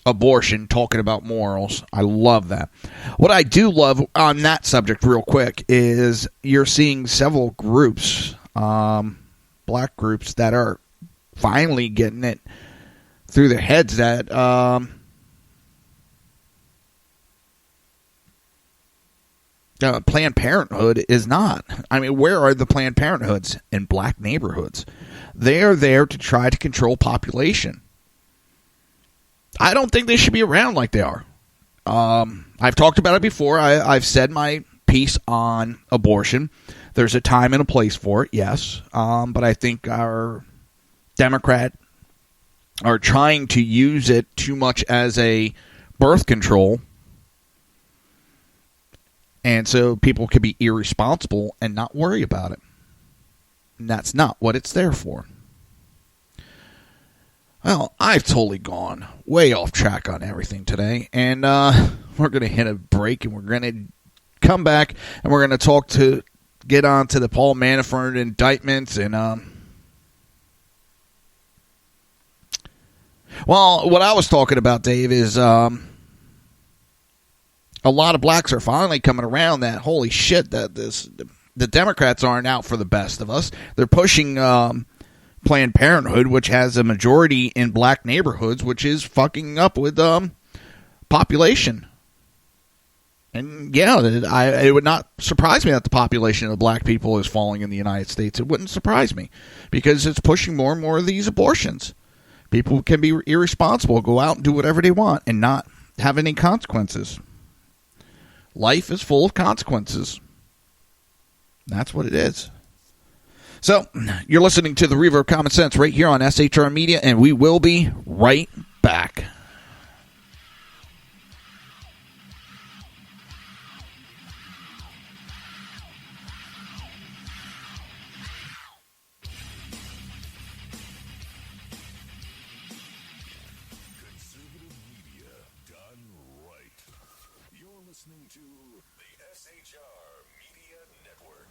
abortion talking about morals. I love that. What I do love on that subject real quick is you're seeing several groups, black groups, that are finally getting it through their heads that Planned Parenthood is not. I mean, where are the Planned Parenthoods in black neighborhoods? They are there to try to control population. I don't think they should be around like they are. I've talked about it before. I've said my piece on abortion. There's a time and a place for it, yes. But I think our Democrat are trying to use it too much as a birth control. And so people can be irresponsible and not worry about it. And that's not what it's there for. Well, I've totally gone way off track on everything today. And we're going to hit a break and we're going to come back and we're going to get on to the Paul Manafort indictments. And, well, what I was talking about, Dave, is a lot of blacks are finally coming around that, holy shit, that the Democrats aren't out for the best of us. They're pushing Planned Parenthood, which has a majority in black neighborhoods, which is fucking up with population. And yeah, it would not surprise me that the population of black people is falling in the United States. It wouldn't surprise me because it's pushing more and more of these abortions. People can be irresponsible, go out and do whatever they want and not have any consequences. Life is full of consequences. That's what it is. So, you're listening to the Reaver of Common Sense right here on SHR Media, and we will be right back. Listening to the SHR Media Network.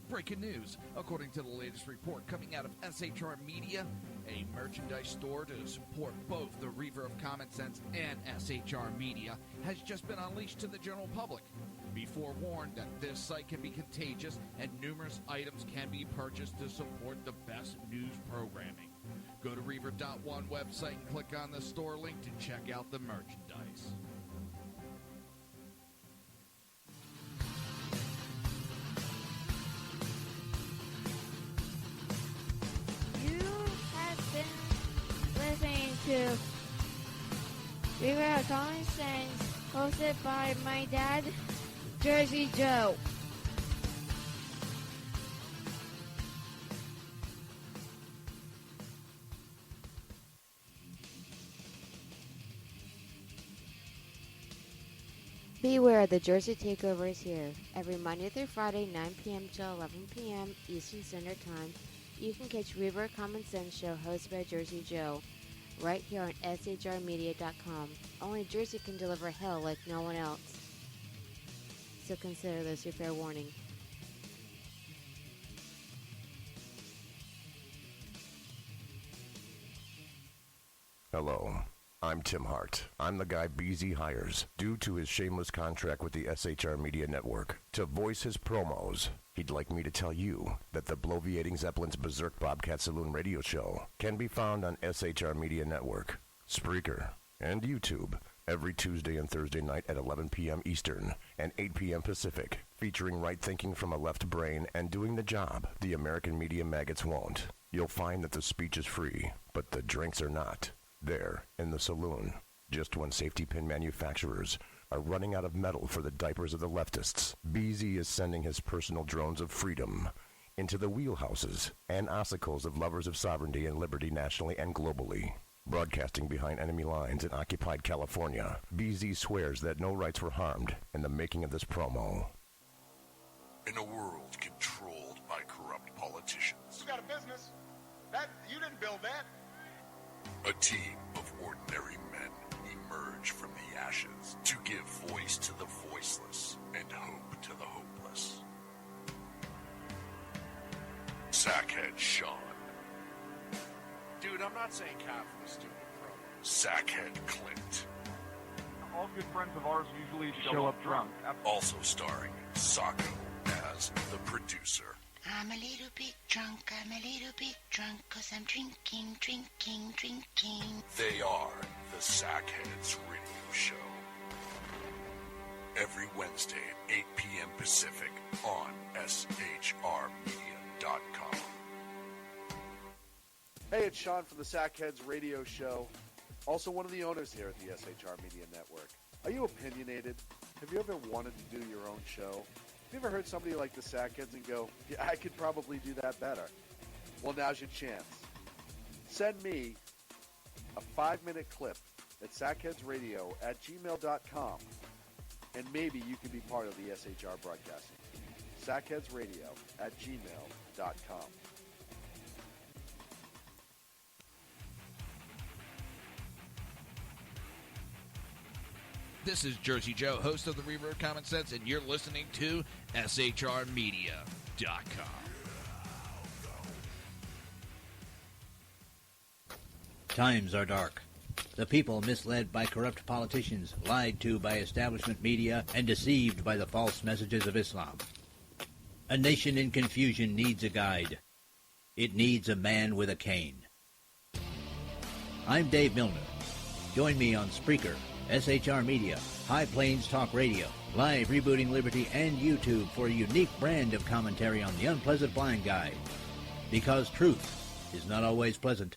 Breaking news. According to the latest report coming out of SHR Media, a merchandise store to support both the Reaver of Common Sense and SHR Media has just been unleashed to the general public. Be forewarned that this site can be contagious and numerous items can be purchased to support the best news programming. Go to Reaver.one website and click on the store link to check out the merchandise. You have been listening to Reaver of Common Sense, hosted by my dad, Jersey Joe. Beware, the Jersey Takeover is here. Every Monday through Friday, 9 p.m. to 11 p.m. Eastern Standard Time, you can catch Reaver of Common Sense show hosted by Jersey Joe, right here on shrmedia.com. Only Jersey can deliver hell like no one else. So consider this your fair warning. Hello, I'm Tim Hart. I'm the guy BZ hires, due to his shameless contract with the SHR Media Network, to voice his promos. He'd like me to tell you that the Bloviating Zeppelin's Berserk Bobcat Saloon radio show can be found on SHR Media Network, Spreaker, and YouTube every Tuesday and Thursday night at 11 p.m. Eastern and 8 p.m. Pacific, featuring right thinking from a left brain and doing the job the American media maggots won't. You'll find that the speech is free, but the drinks are not. There, in the saloon, just when safety pin manufacturers are running out of metal for the diapers of the leftists, BZ is sending his personal drones of freedom into the wheelhouses and ossicles of lovers of sovereignty and liberty nationally and globally. Broadcasting behind enemy lines in occupied California, BZ swears that no rights were harmed in the making of this promo. In a world controlled by corrupt politicians, You got a business. That you didn't build that. a team of ordinary men emerge from the ashes to give voice to the voiceless and hope to the hopeless. Sackhead Sean, Dude, I'm not saying cap for the stupid promo. Sackhead Clint, All good friends of ours usually show up drunk. also starring Sacco as the producer. I'm a little bit drunk, I'm a little bit drunk, 'cause I'm drinking, drinking, drinking. They are the Sackheads Radio Show. Every Wednesday at 8 p.m. Pacific on shrmedia.com. Hey, it's Sean from the Sackheads Radio Show, also one of the owners here at the SHR Media Network. Are you opinionated? Have you ever wanted to do your own show? Have you ever heard somebody like the Sackheads and go, yeah, I could probably do that better? Well, now's your chance. Send me a 5-minute clip at sackheadsradio@gmail.com, and maybe you can be part of the SHR broadcasting. sackheadsradio@gmail.com. This is Jersey Joe, host of the Reaver of Common Sense, and you're listening to shrmedia.com. Times are dark. The people misled by corrupt politicians, lied to by establishment media, and deceived by the false messages of Islam. A nation in confusion needs a guide. It needs a man with a cane. I'm Dave Milner. Join me on Spreaker, SHR Media, High Plains Talk Radio, Live Rebooting Liberty, and YouTube for a unique brand of commentary on the Unpleasant Blind Guide. Because truth is not always pleasant.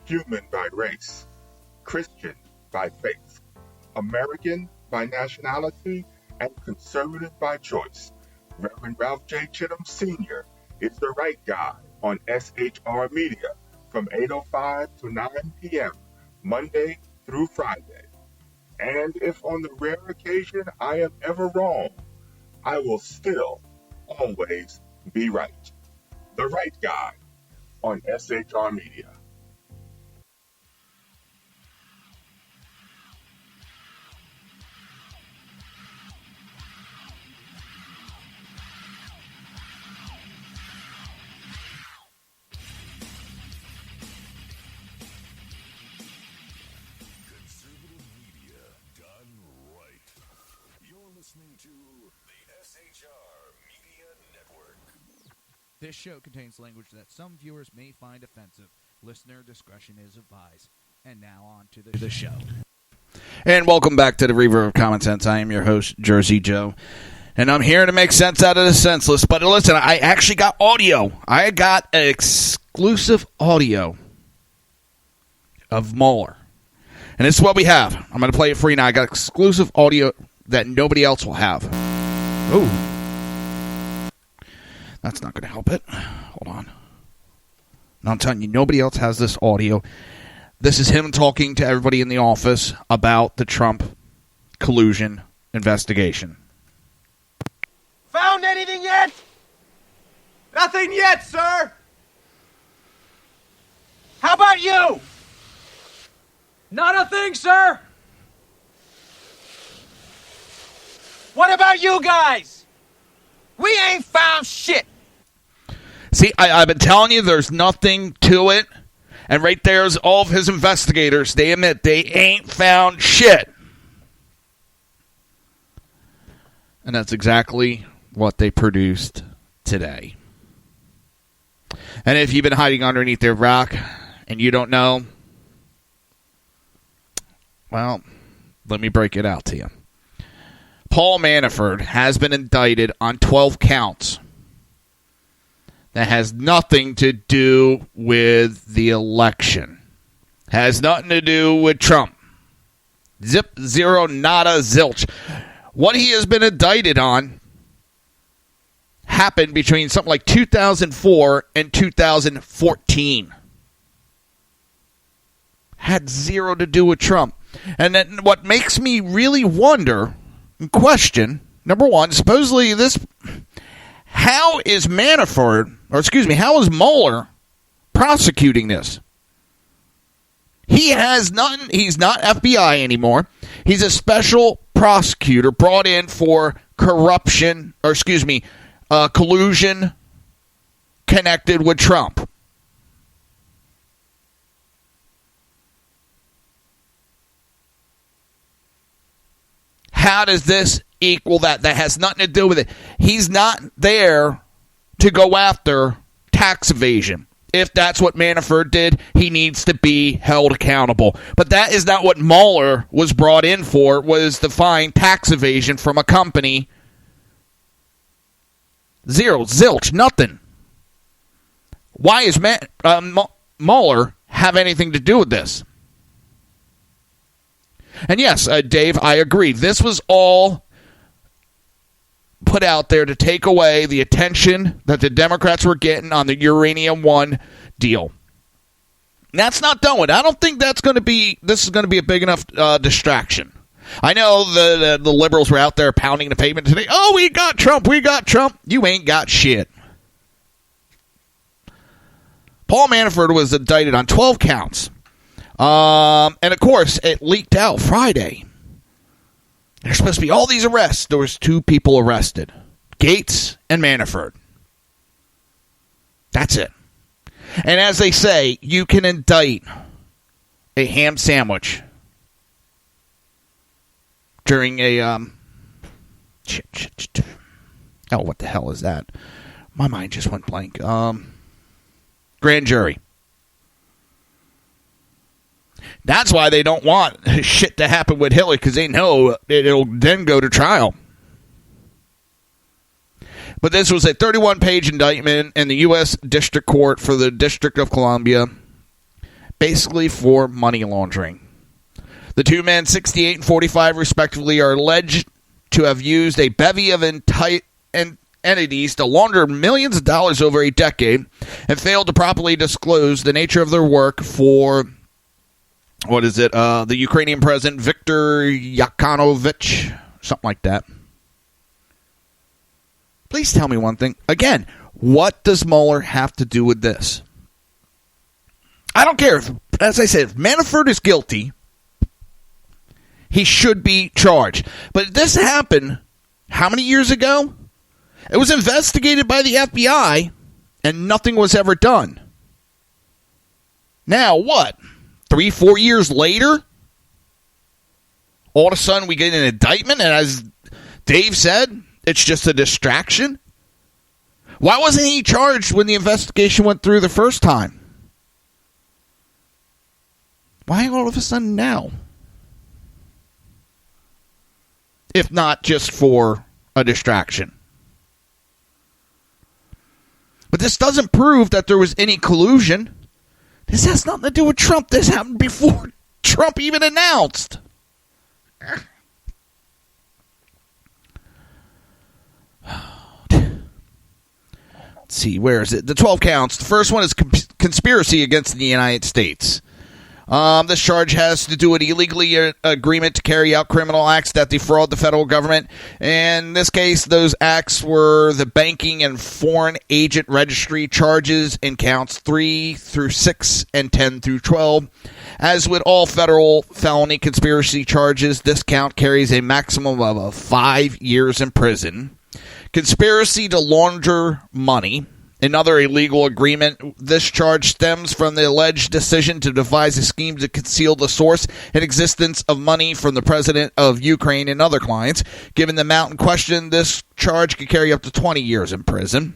Human by race, Christian by faith, American by nationality, and conservative by choice. Reverend Ralph J. Chittum Sr. is the right guy on SHR Media from 8:05 to 9 p.m. Monday through Friday. And if on the rare occasion I am ever wrong, I will still always be right. The right guy on SHR Media. Listening to the SHR Media Network. This show contains language that some viewers may find offensive. Listener discretion is advised. And now on to the show. And welcome back to the Reaver of Common Sense. I am your host, Jersey Joe. And I'm here to make sense out of the senseless. But listen, I actually got audio. I got exclusive audio of Mueller. And this is what we have. I'm going to play it for you now. I got exclusive audio that nobody else will have. Ooh. That's not going to help it. Hold on. No, I'm telling you, nobody else has this audio. This is him talking to everybody in the office about the Trump collusion investigation. Found anything yet? Nothing yet, sir. How about you? Not a thing, sir. What about you guys? We ain't found shit. See, I've been telling you there's nothing to it. And right there's all of his investigators. They admit they ain't found shit. And that's exactly what they produced today. And if you've been hiding underneath their rock and you don't know, well, let me break it out to you. Paul Manafort has been indicted on 12 counts that has nothing to do with the election. Has nothing to do with Trump. Zip, zero, nada, zilch. What he has been indicted on happened between something like 2004 and 2014. Had zero to do with Trump. And then what makes me really wonder and question, number one, supposedly how is how is Mueller prosecuting this? He has nothing. He's not FBI anymore. He's a special prosecutor brought in for collusion connected with Trump. How does this equal that? That has nothing to do with it. He's not there to go after tax evasion. If that's what Manafort did, he needs to be held accountable. But that is not what Mueller was brought in for, was to find tax evasion from a company. Zero, zilch, nothing. Why is Mueller have anything to do with this? And yes, Dave, I agree. This was all put out there to take away the attention that the Democrats were getting on the Uranium One deal. And that's not done with. I don't think this is going to be a big enough distraction. I know the liberals were out there pounding the pavement today. Oh, we got Trump. You ain't got shit. Paul Manafort was indicted on 12 counts. And of course, it leaked out Friday. There's supposed to be all these arrests. There was 2 people arrested. Gates and Manafort. That's it. And as they say, you can indict a ham sandwich during a oh, what the hell is that? My mind just went blank. grand jury. That's why they don't want shit to happen with Hillary, because they know it'll then go to trial. But this was a 31-page indictment in the U.S. District Court for the District of Columbia, basically for money laundering. The two men, 68 and 45 respectively, are alleged to have used a bevy of entities to launder millions of dollars over a decade and failed to properly disclose the nature of their work for, the Ukrainian president, Viktor Yanukovych, something like that. Please tell me one thing. Again, what does Mueller have to do with this? I don't care. As I said, if Manafort is guilty, he should be charged. But this happened how many years ago? It was investigated by the FBI, and nothing was ever done. Now, what? 3-4 years later? All of a sudden, we get an indictment, and as Dave said, it's just a distraction? Why wasn't he charged when the investigation went through the first time? Why all of a sudden now? If not just for a distraction. But this doesn't prove that there was any collusion. This has nothing to do with Trump. This happened before Trump even announced. Let's see, where is it? The 12 counts. The first one is conspiracy against the United States. This charge has to do with illegally agreement to carry out criminal acts that defraud the federal government. In this case, those acts were the banking and foreign agent registry charges in counts 3 through 6 and 10 through 12. As with all federal felony conspiracy charges, this count carries a maximum of 5 years in prison. Conspiracy to launder money. Another illegal agreement. This charge stems from the alleged decision to devise a scheme to conceal the source and existence of money from the president of Ukraine and other clients. Given the amount in question, this charge could carry up to 20 years in prison.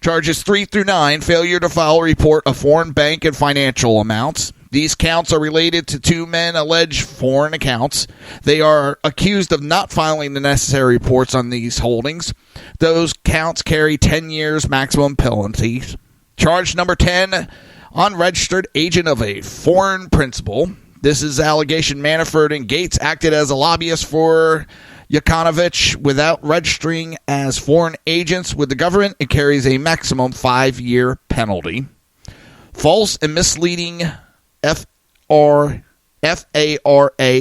Charges 3 through 9, failure to file a report of foreign bank and financial amounts. These counts are related to two men alleged foreign accounts. They are accused of not filing the necessary reports on these holdings. Those counts carry 10 years maximum penalties. Charge number 10, unregistered agent of a foreign principal. This is allegation Manafort and Gates acted as a lobbyist for Yanukovych without registering as foreign agents with the government. It carries a maximum 5-year penalty. False and misleading FARA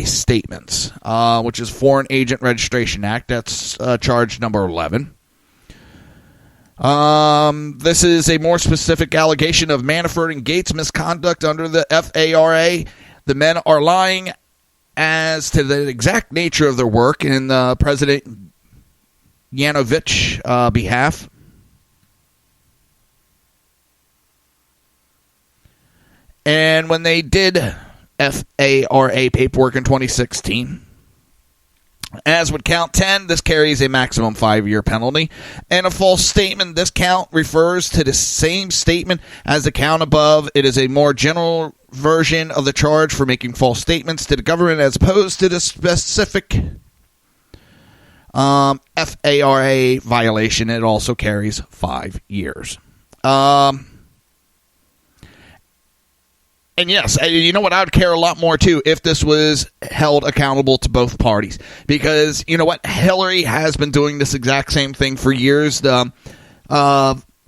statements, which is Foreign Agent Registration Act. That's charge number 11. This is a more specific allegation of Manafort and Gates misconduct under the FARA. The men are lying as to the exact nature of their work in President Yanukovych behalf. And when they did FARA paperwork in 2016, as with count 10, this carries a maximum 5-year penalty. And a false statement, this count refers to the same statement as the count above. It is a more general version of the charge for making false statements to the government as opposed to the specific FARA violation. It also carries 5 years. And yes, you know what? I would care a lot more, too, if this was held accountable to both parties. Because, you know what? Hillary has been doing this exact same thing for years. The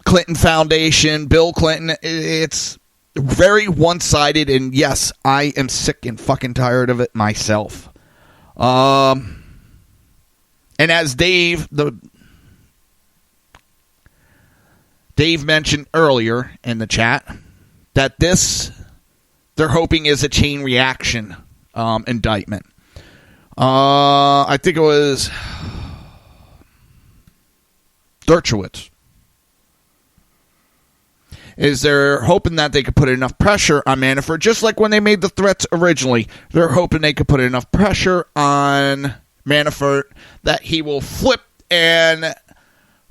Clinton Foundation, Bill Clinton, it's very one-sided. And yes, I am sick and fucking tired of it myself. And as Dave mentioned earlier in the chat, that this, they're hoping, is a chain reaction indictment. I think it was Dershowitz. Is they're hoping that they could put enough pressure on Manafort, just like when they made the threats originally. They're hoping they could put enough pressure on Manafort that he will flip and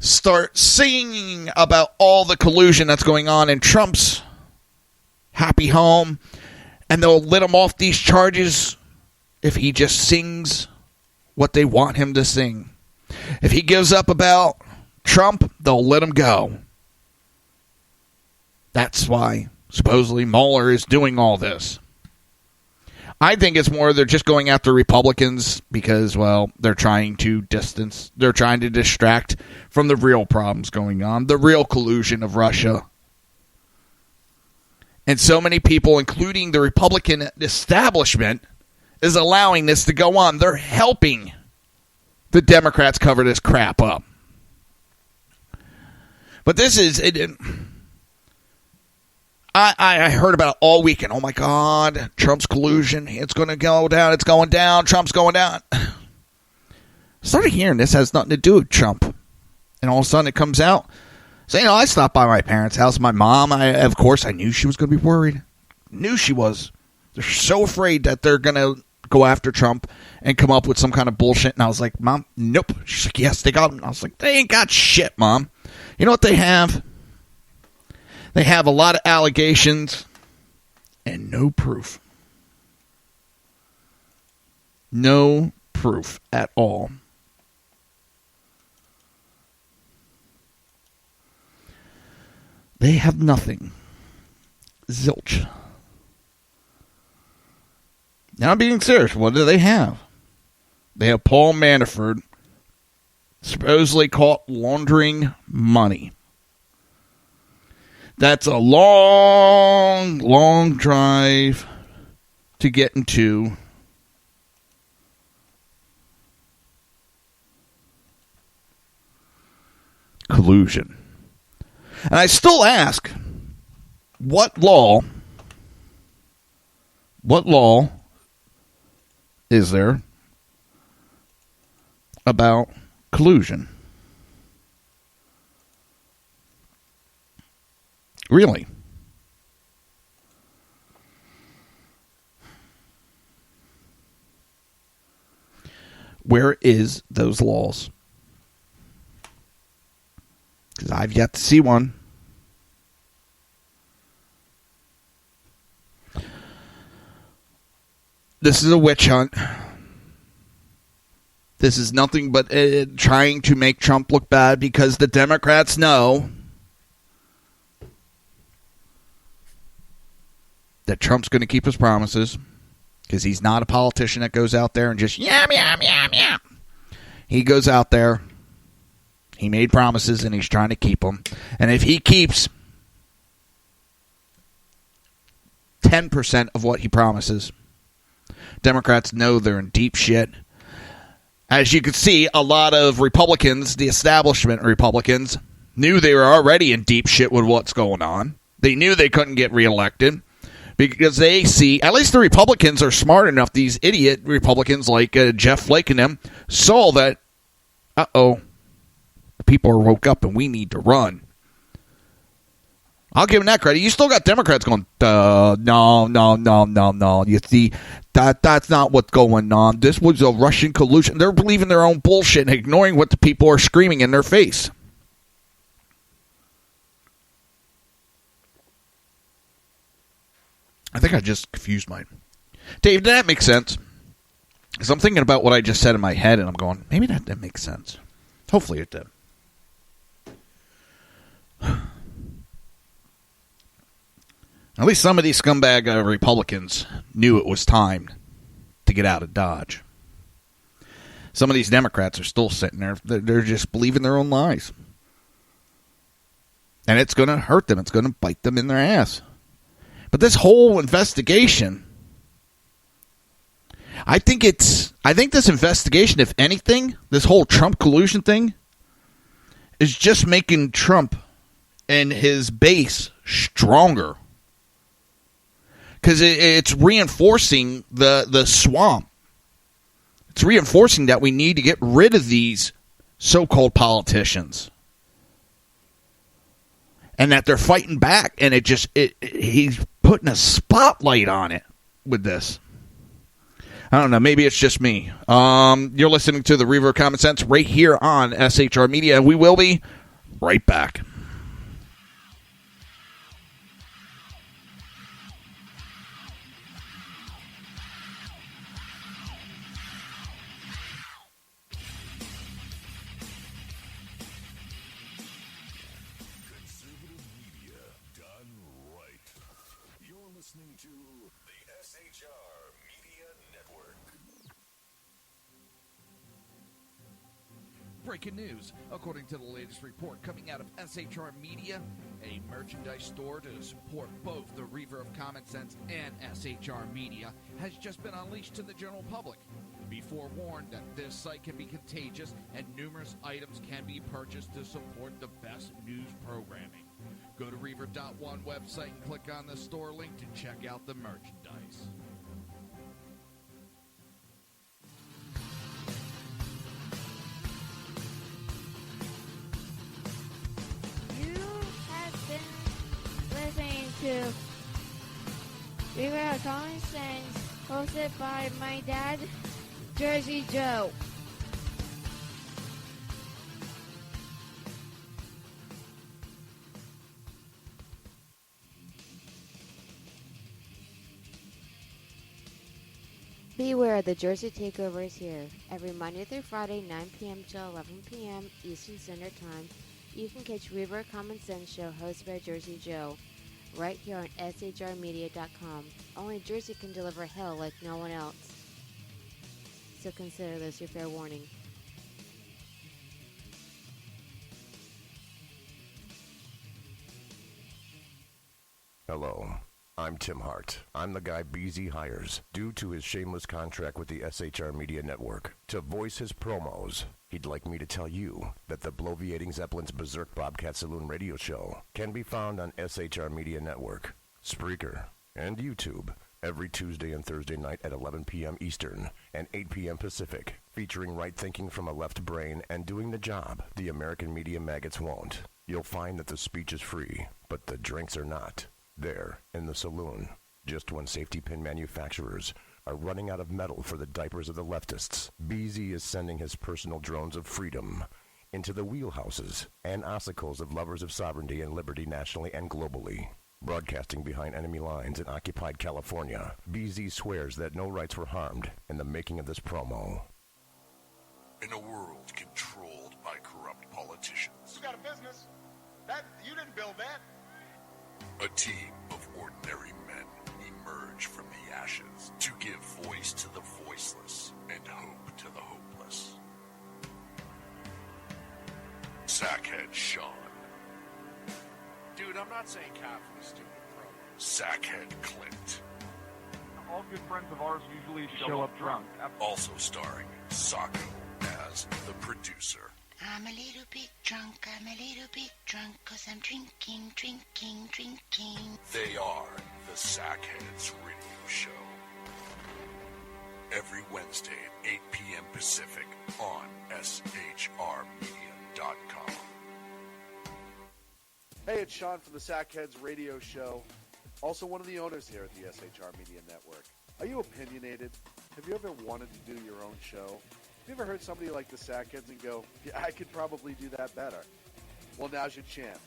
start singing about all the collusion that's going on in Trump's happy home, and they'll let him off these charges if he just sings what they want him to sing. If he gives up about Trump, they'll let him go. That's why supposedly Mueller is doing all this. I think it's more they're just going after Republicans because, well, they're trying to distract from the real problems going on, the real collusion of Russia. And so many people, including the Republican establishment, is allowing this to go on. They're helping the Democrats cover this crap up. But this is... I heard about it all weekend. Oh, my God, Trump's collusion. It's going to go down. It's going down. Trump's going down. I started hearing this has nothing to do with Trump. And all of a sudden it comes out. So, I stopped by my parents' house. My mom, of course, I knew she was going to be worried. Knew she was. They're so afraid that they're going to go after Trump and come up with some kind of bullshit. And I was like, Mom, nope. She's like, yes, they got him. I was like, they ain't got shit, Mom. You know what they have? They have a lot of allegations and no proof. No proof at all. They have nothing. Zilch. Now I'm being serious. What do they have? They have Paul Manafort supposedly caught laundering money. That's a long, long drive to get into. Collusion. And I still ask, what law is there about collusion? Really? Where is those laws? Because I've yet to see one. This is a witch hunt. This is nothing but trying to make Trump look bad because the Democrats know that Trump's going to keep his promises because he's not a politician that goes out there and just yam, yam, yam, yam. He goes out there, he made promises, and he's trying to keep them. And if he keeps 10% of what he promises, Democrats know they're in deep shit. As you can see, a lot of Republicans, the establishment Republicans, knew they were already in deep shit with what's going on. They knew they couldn't get reelected. Because they see, at least the Republicans are smart enough, these idiot Republicans like Jeff Flake and them, saw that, people are woke up and we need to run. I'll give them that credit. You still got Democrats going, no. You see, that's not what's going on. This was a Russian collusion. They're believing their own bullshit and ignoring what the people are screaming in their face. I think I just confused mine. Dave, did that make sense? Because I'm thinking about what I just said in my head, and I'm going, maybe that didn't make sense. Hopefully it did. At least some of these scumbag Republicans knew it was time to get out of Dodge. Some of these Democrats are still sitting there. They're just believing their own lies. And it's going to hurt them. It's going to bite them in their ass. But this whole investigation, I think this investigation, if anything, this whole Trump collusion thing, is just making Trump and his base stronger. Because it's reinforcing the swamp. It's reinforcing that we need to get rid of these so-called politicians. And that they're fighting back, and he's putting a spotlight on it with this. I don't know. Maybe it's just me. You're listening to the Reaver of Common Sense right here on SHR Media, and we will be right back. Listening to the SHR Media Network. Breaking news. According to the latest report coming out of SHR Media, a merchandise store to support both the Reaver of Common Sense and SHR Media has just been unleashed to the general public. Be forewarned that this site can be contagious and numerous items can be purchased to support the best news programming. Go to Reaver.one website and click on the store link to check out the merchandise. You have been listening to Reaver of Common Sense, hosted by my dad, Jersey Joe. Beware, the Jersey Takeover is here. Every Monday through Friday, 9 p.m. to 11 p.m. Eastern Standard Time, you can catch Reaver of Common Sense show hosted by Jersey Joe, right here on shrmedia.com. Only Jersey can deliver hell like no one else. So consider this your fair warning. Hello, I'm Tim Hart. I'm the guy BZ hires due to his shameless contract with the SHR Media Network to voice his promos. He'd like me to tell you that the bloviating Zeppelin's Berserk Bobcat Saloon radio show can be found on SHR Media Network, Spreaker, and YouTube every Tuesday and Thursday night at 11 p.m. Eastern and 8 p.m. Pacific, featuring right thinking from a left brain and doing the job the American media maggots won't. You'll find that the speech is free, but the drinks are not. There, in the saloon, just when safety pin manufacturers are running out of metal for the diapers of the leftists, BZ is sending his personal drones of freedom into the wheelhouses and ossicles of lovers of sovereignty and liberty nationally and globally. Broadcasting behind enemy lines in occupied California, BZ swears that no rights were harmed in the making of this promo. In a world controlled by corrupt politicians, You got a business. That you didn't build that. a team of ordinary men emerge from the ashes to give voice to the voiceless and hope to the hopeless. Sackhead Sean, Dude, I'm not saying cat for the stupid pro. Sackhead Clint, All good friends of ours usually show up drunk. also starring Sacco as the producer. I'm a little bit drunk, I'm a little bit drunk, 'cause I'm drinking, drinking, drinking. They are the Sackheads Radio Show. Every Wednesday at 8 p.m. Pacific on shrmedia.com. Hey, it's Sean from the Sackheads Radio Show, also one of the owners here at the SHR Media Network. Are you opinionated? Have you ever wanted to do your own show? Have you ever heard somebody like the Sackheads and go, yeah, I could probably do that better? Well, now's your chance.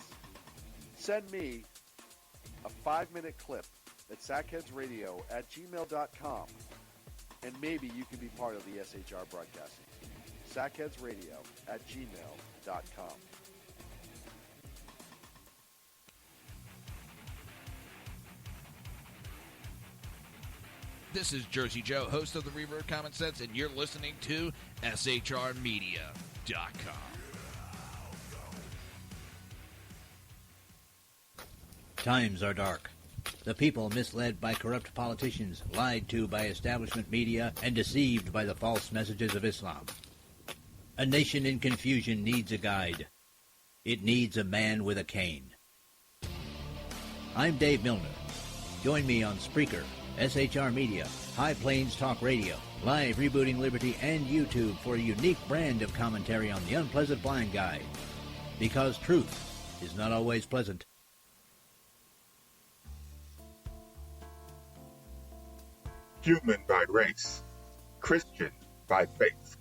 Send me a 5-minute clip at sackheadsradio@gmail.com, and maybe you can be part of the SHR broadcasting team. sackheadsradio@gmail.com. This is Jersey Joe, host of the Reaver of Common Sense, and you're listening to shrmedia.com. Times are dark. The people misled by corrupt politicians, lied to by establishment media, and deceived by the false messages of Islam. A nation in confusion needs a guide. It needs a man with a cane. I'm Dave Milner. Join me on Spreaker, SHR Media, High Plains Talk Radio, Live Rebooting Liberty, and YouTube for a unique brand of commentary on the unpleasant blind guide. Because truth is not always pleasant. Human by race, Christian by faith,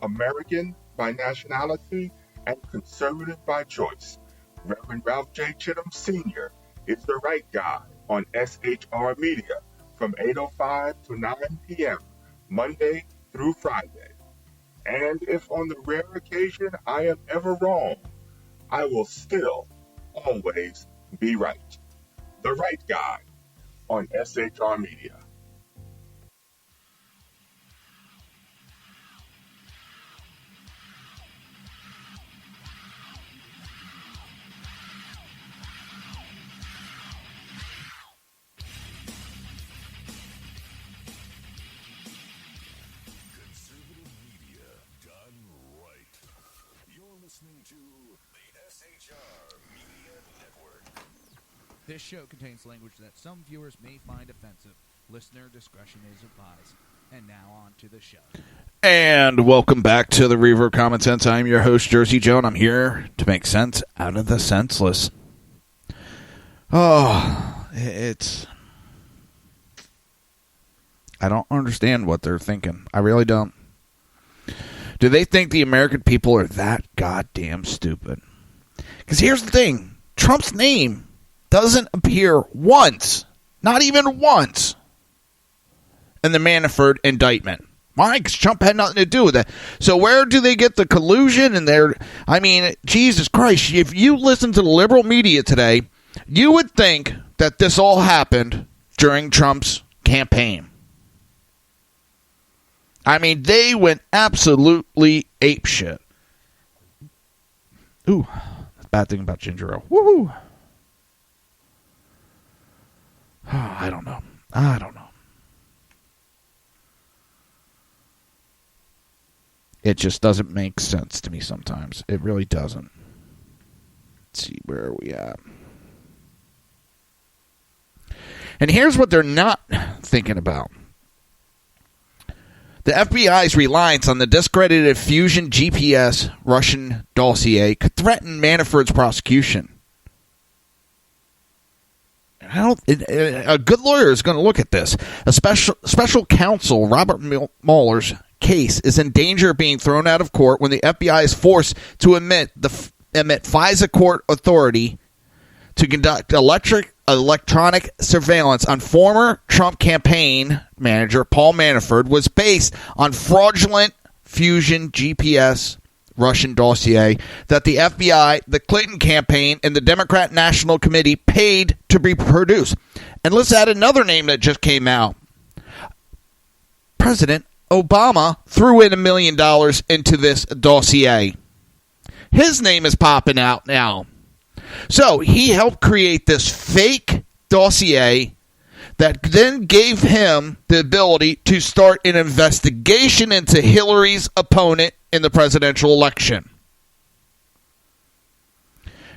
American by nationality, and conservative by choice. Reverend Ralph J. Chittum Sr. is the right guy on SHR Media from 8:05 to 9 p.m., Monday through Friday. And if on the rare occasion I am ever wrong, I will still always be right. The right guy on SHR Media. Conservative media done right. You're listening to the SHR Media Network. This show contains language that some viewers may find offensive. Listener discretion is advised. And now on to the show. And welcome back to the Reaver of Common Sense. I'm your host, Jersey Joe, and I'm here to make sense out of the senseless. Oh, it's... I don't understand what they're thinking. I really don't. Do they think the American people are that goddamn stupid? Because here's the thing. Trump's name doesn't appear once, not even once, in the Manafort indictment. Why? Because Trump had nothing to do with it. So where do they get the collusion? And I mean, Jesus Christ, if you listen to the liberal media today, you would think that this all happened during Trump's campaign. I mean, they went absolutely apeshit. Ooh, bad thing about ginger ale. Woohoo! Oh, I don't know. It just doesn't make sense to me sometimes. It really doesn't. Let's see, where are we at? And here's what they're not thinking about. The FBI's reliance on the discredited Fusion GPS Russian dossier could threaten Manafort's prosecution. A good lawyer is going to look at this. A special counsel, Robert Mueller's case, is in danger of being thrown out of court when the FBI is forced to admit FISA court authority to conduct electronic surveillance on former Trump campaign manager Paul Manafort was based on fraudulent Fusion GPS Russian dossier that the FBI, the Clinton campaign, and the Democrat National Committee paid to be produced. And let's add another name that just came out. President Obama threw in $1 million into this dossier. His name is popping out now. So he helped create this fake dossier that then gave him the ability to start an investigation into Hillary's opponent in the presidential election.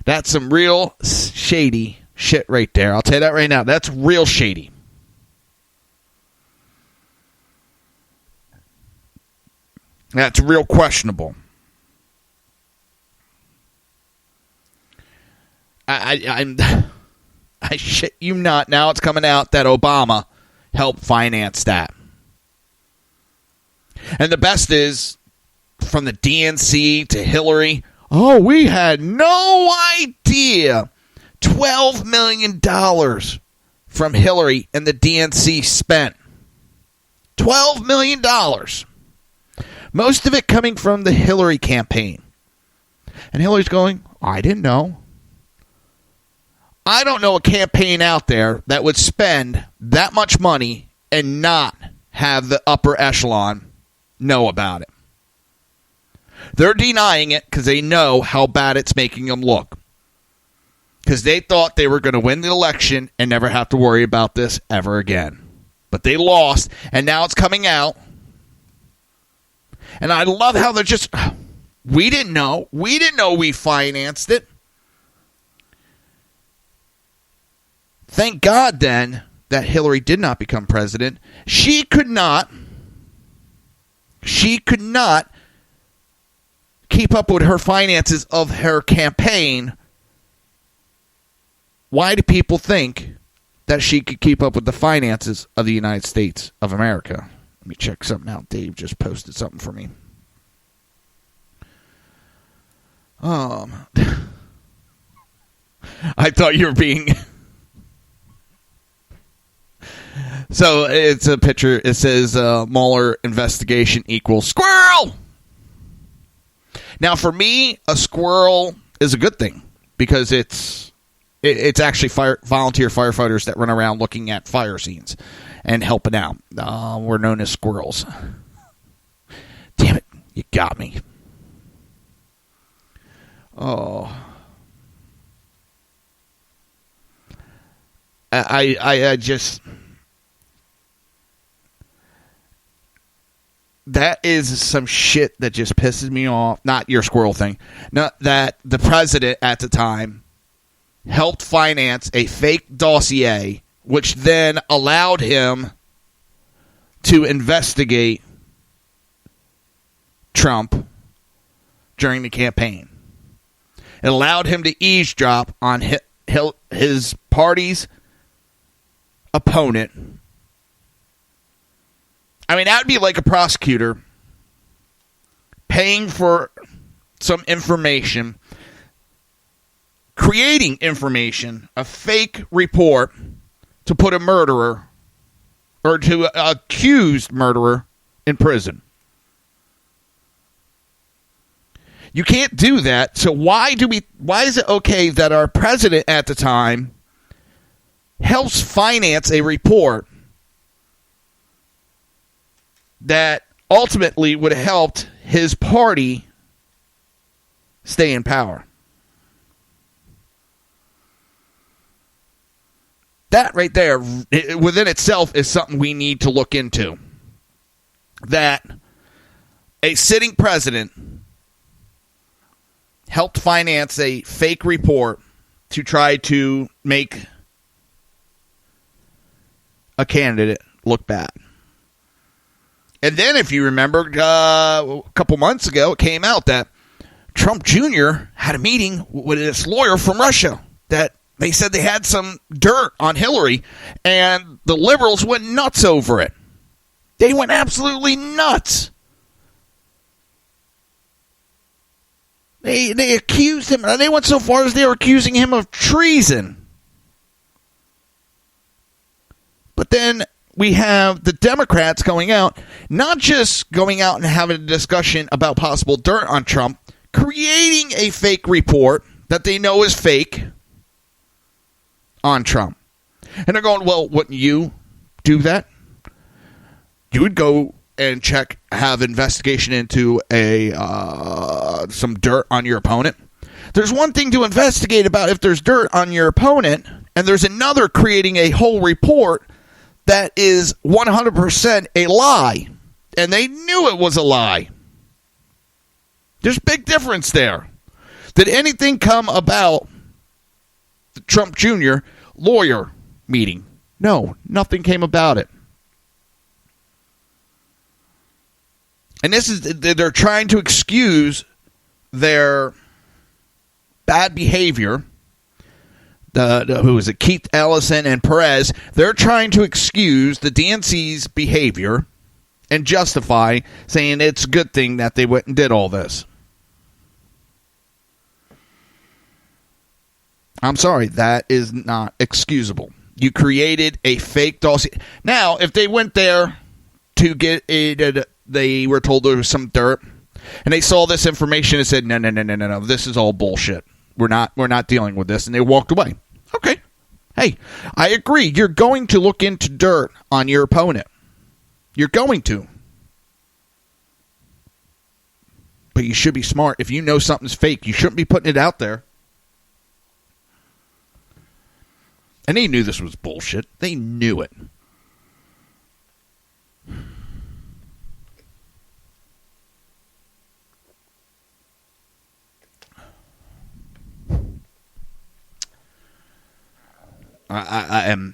That's some real shady shit right there. I'll tell you that right now. That's real shady. That's real questionable. I shit you not. Now it's coming out that Obama helped finance that. And the best is, from the DNC to Hillary, oh, we had no idea $12 million from Hillary and the DNC spent. $12 million. Most of it coming from the Hillary campaign. And Hillary's going, I didn't know. I don't know a campaign out there that would spend that much money and not have the upper echelon know about it. They're denying it because they know how bad it's making them look. Because they thought they were going to win the election and never have to worry about this ever again. But they lost, and now it's coming out. And I love how they're just, we didn't know. We didn't know we financed it. Thank God, then, that Hillary did not become president. She could not keep up with her finances of her campaign. Why do people think that she could keep up with the finances of the United States of America? Let me check something out. Dave just posted something for me. I thought you were being... So it's a picture. It says Mueller investigation equals squirrel. Now, for me, a squirrel is a good thing because it's actually volunteer firefighters that run around looking at fire scenes and helping out. We're known as squirrels. Damn it, you got me. Oh. I just... That is some shit that just pisses me off. Not your squirrel thing. Not that the president at the time helped finance a fake dossier, which then allowed him to investigate Trump during the campaign. It allowed him to eavesdrop on his party's opponent. I mean, that would be like a prosecutor paying for some information, creating information, a fake report to put a murderer or to an accused murderer in prison. You can't do that. So why is it okay that our president at the time helps finance a report that ultimately would have helped his party stay in power? That right there, within itself, is something we need to look into. That a sitting president helped finance a fake report to try to make a candidate look bad. And then, if you remember, a couple months ago, it came out that Trump Jr. had a meeting with this lawyer from Russia that they said they had some dirt on Hillary, and the liberals went nuts over it. They went absolutely nuts. They accused him. They went so far as they were accusing him of treason. But then we have the Democrats going out, not just going out and having a discussion about possible dirt on Trump, creating a fake report that they know is fake on Trump. And they're going, well, wouldn't you do that? You would go and have investigation into some dirt on your opponent. There's one thing to investigate about if there's dirt on your opponent, and there's another creating a whole report that is 100% a lie. And they knew it was a lie. There's a big difference there. Did anything come about the Trump Jr. lawyer meeting? No, nothing came about it. And they're trying to excuse their bad behavior. Who is it? Keith Ellison and Perez. They're trying to excuse the DNC's behavior and justify saying it's a good thing that they went and did all this. I'm sorry, that is not excusable. You created a fake dossier. Now, if they went there to get they were told there was some dirt, and they saw this information and said, no, this is all bullshit. We're not dealing with this, and they walked away. Okay. Hey, I agree. You're going to look into dirt on your opponent. You're going to. But you should be smart. If you know something's fake, you shouldn't be putting it out there. And they knew this was bullshit. They knew it. I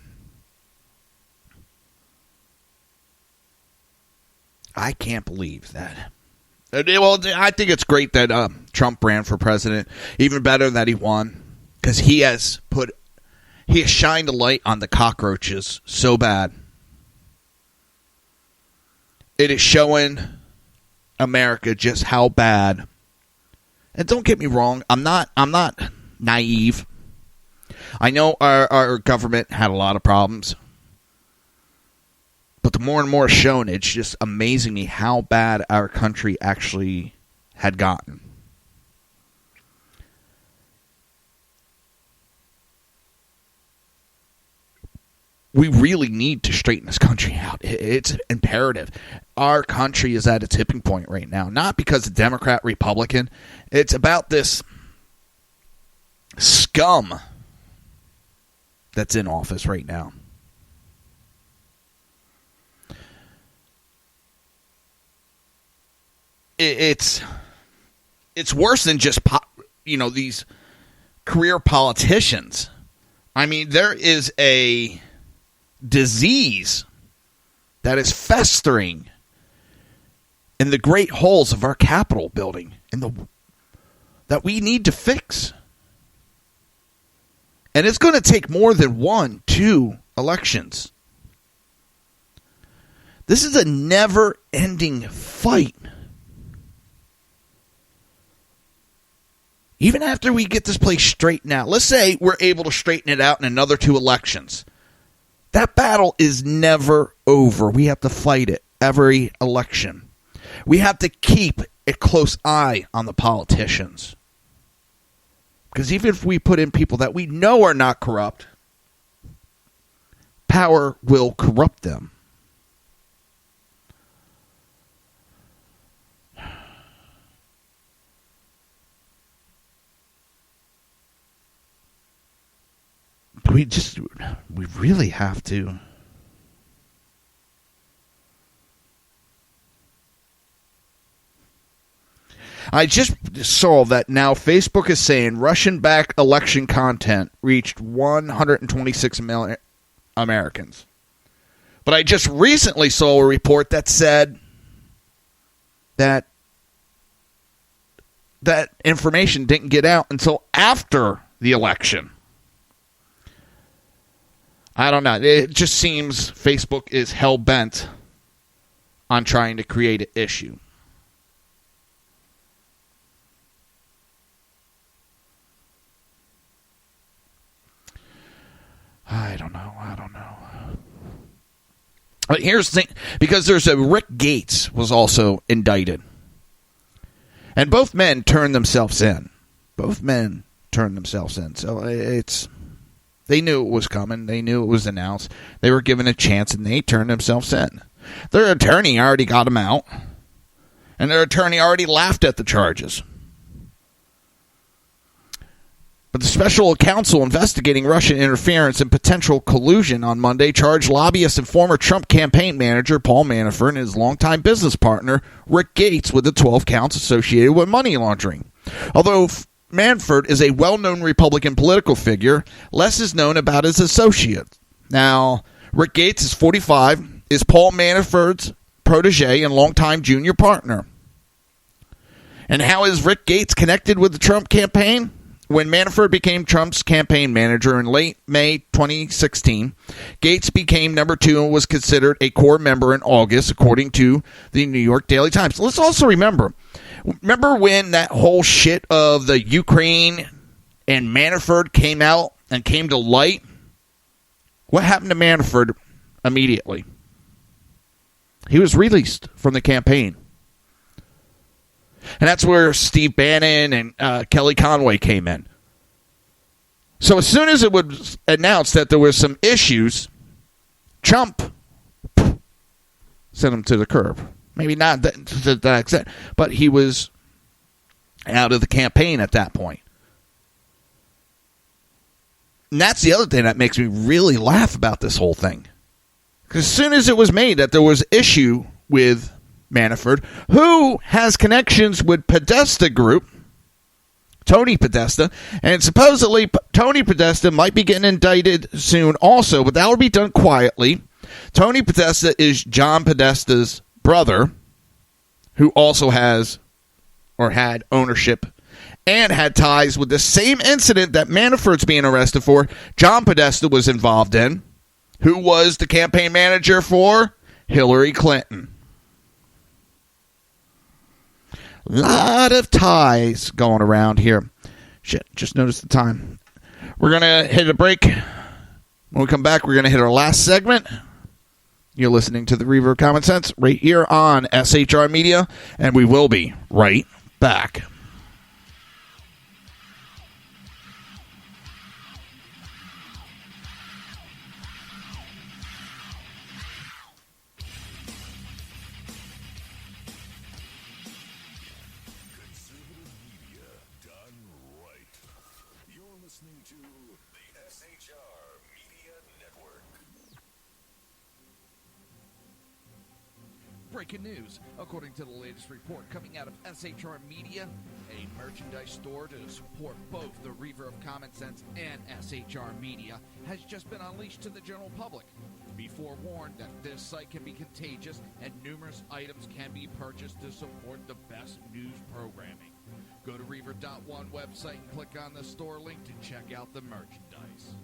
can't believe that. Well, I think it's great that Trump ran for president. Even better that he won, because he has shined a light on the cockroaches so bad. it is showing America just how bad. And don't get me wrong, I'm not naive. I know our government had a lot of problems. But the more and more shown, it's just amazing me how bad our country actually had gotten. We really need to straighten this country out. It's imperative. Our country is at a tipping point right now. Not because of Democrat, Republican. It's about this scum that's in office right now. It's worse than just these career politicians. I mean, there is a disease that is festering in the great halls of our Capitol building that we need to fix. And it's going to take more than 1-2 elections. This is a never-ending fight. Even after we get this place straightened out, let's say we're able to straighten it out in another 2 elections. That battle is never over. We have to fight it every election. We have to keep a close eye on the politicians. Because even if we put in people that we know are not corrupt, power will corrupt them. We really have to. I just saw that now Facebook is saying Russian-backed election content reached 126 million Americans. But I just recently saw a report that said that information didn't get out until after the election. I don't know. It just seems Facebook is hell-bent on trying to create an issue. I don't know. But here's the thing. Because there's a Rick Gates was also indicted. And both men turned themselves in. So it's... They knew it was coming. They knew it was announced. They were given a chance, and they turned themselves in. Their attorney already got them out, and their attorney already laughed at the charges. But the special counsel investigating Russian interference and potential collusion on Monday charged lobbyist and former Trump campaign manager Paul Manafort and his longtime business partner Rick Gates with the 12 counts associated with money laundering. Although Manafort is a well-known Republican political figure, less is known about his associates. Now, Rick Gates is 45, is Paul Manafort's protege and longtime junior partner. And how is Rick Gates connected with the Trump campaign? When Manafort became Trump's campaign manager in late May 2016, Gates became number 2 and was considered a core member in August, according to the New York Daily Times. Let's also remember when that whole shit of the Ukraine and Manafort came out and came to light? What happened to Manafort immediately? He was released from the campaign. And that's where Steve Bannon and Kelly Conway came in. So as soon as it was announced that there were some issues, Trump sent him to the curb. Maybe not to that extent, but he was out of the campaign at that point. And that's the other thing that makes me really laugh about this whole thing. Because as soon as it was made that there was issue with Manafort, who has connections with Podesta Group, Tony Podesta, and supposedly Tony Podesta might be getting indicted soon also, but that will be done quietly. Tony Podesta is John Podesta's brother, who also has or had ownership and had ties with the same incident that Manafort's being arrested for. John Podesta was involved in, who was the campaign manager for Hillary Clinton. Lot of ties going around here. Shit, just noticed the time. We're going to hit a break. When we come back, we're going to hit our last segment. You're listening to the Reaver of Common Sense right here on SHR Media, and we will be right back. Breaking news. According to the latest report coming out of SHR Media, a merchandise store to support both the Reaver of Common Sense and SHR Media has just been unleashed to the general public. Be forewarned that this site can be contagious and numerous items can be purchased to support the best news programming. Go to Reaver.one website and click on the store link to check out the merchandise.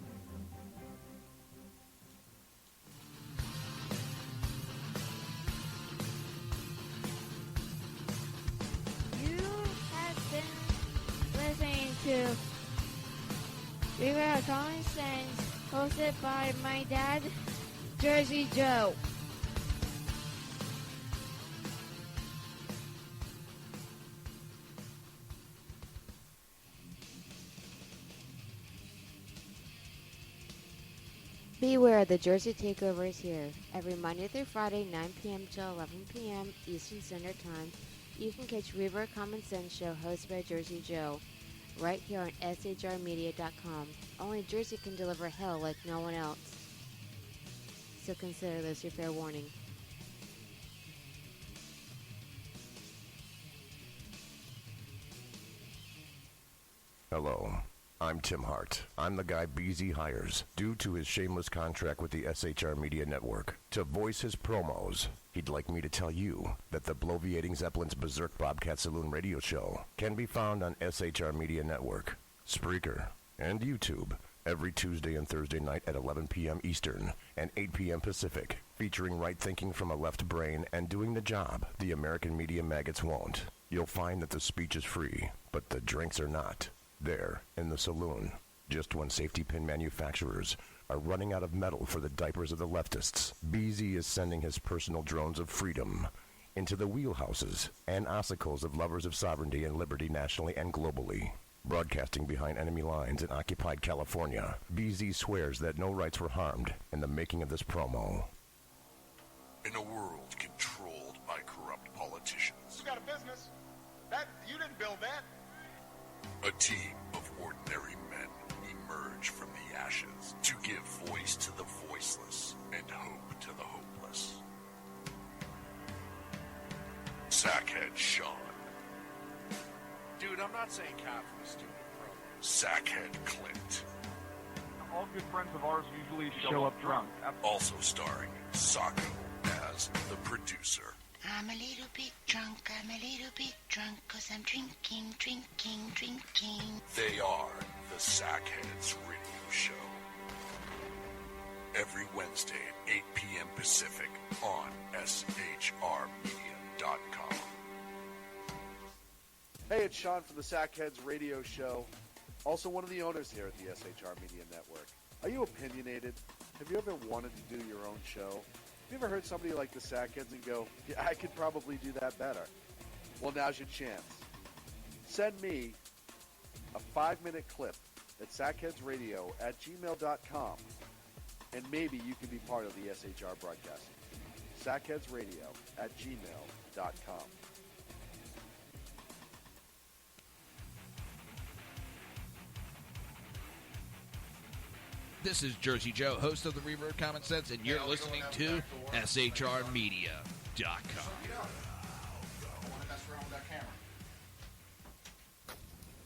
Listening to Reaver of Common Sense, hosted by my dad, Jersey Joe. Beware, the Jersey Takeover is here. Every Monday through Friday, 9 p.m. to 11 p.m. Eastern Standard Time. You can catch Reaver of Common Sense show hosted by Jersey Joe right here on shrmedia.com. Only Jersey can deliver hell like no one else. So consider this your fair warning. Hello, I'm Tim Hart. I'm the guy BZ hires due to his shameless contract with the SHR Media Network to voice his promos. He'd like me to tell you that the bloviating Zeppelin's Berserk Bobcat Saloon radio show can be found on SHR Media Network, Spreaker, and YouTube every Tuesday and Thursday night at 11 p.m. Eastern and 8 p.m. Pacific, featuring right thinking from a left brain and doing the job the American media maggots won't. You'll find that the speech is free, but the drinks are not. There, in the saloon, just when safety pin manufacturers are running out of metal for the diapers of the leftists, BZ is sending his personal drones of freedom into the wheelhouses and ossicles of lovers of sovereignty and liberty nationally and globally. Broadcasting behind enemy lines in occupied California, BZ swears that no rights were harmed in the making of this promo. In a world controlled by corrupt politicians, You got a business. That you didn't build that. a team of ordinary men emerge from the ashes to give voice to the voiceless and hope to the hopeless. Sackhead Sean, Dude, I'm not saying cop for the stupid pro. Sackhead Clint, All good friends of ours usually show up drunk. also starring Sacco as the producer. I'm a little bit drunk, cause I'm drinking. They are the Sackheads Radio Show. Every Wednesday at 8 p.m. Pacific on shrmedia.com. Hey, it's Sean from the Sackheads Radio Show, also one of the owners here at the SHR Media Network. Are you opinionated? Have you ever wanted to do your own show? Have you ever heard somebody like the Sackheads and go, yeah, I could probably do that better? Well, now's your chance. Send me a 5-minute clip at sackheadsradio@gmail.com, and maybe you can be part of the SHR broadcasting. sackheadsradio@gmail.com. This is Jersey Joe, host of the Reaver of Common Sense, and you're listening to shrmedia.com.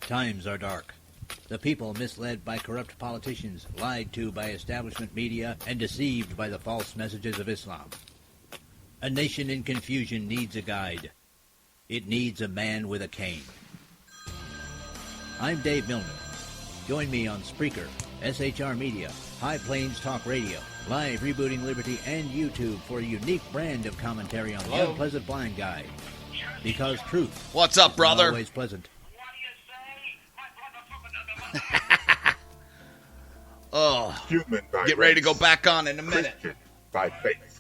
Times are dark. The people misled by corrupt politicians, lied to by establishment media, and deceived by the false messages of Islam. A nation in confusion needs a guide. It needs a man with a cane. I'm Dave Milner. Join me on Spreaker, SHR Media, High Plains Talk Radio, Live Rebooting Liberty, and YouTube for a unique brand of commentary on the Unpleasant Blind Guy. Because truth. What's up, brother? Is always pleasant. Oh, Human by get ready to go back on in a minute. Christian by faith.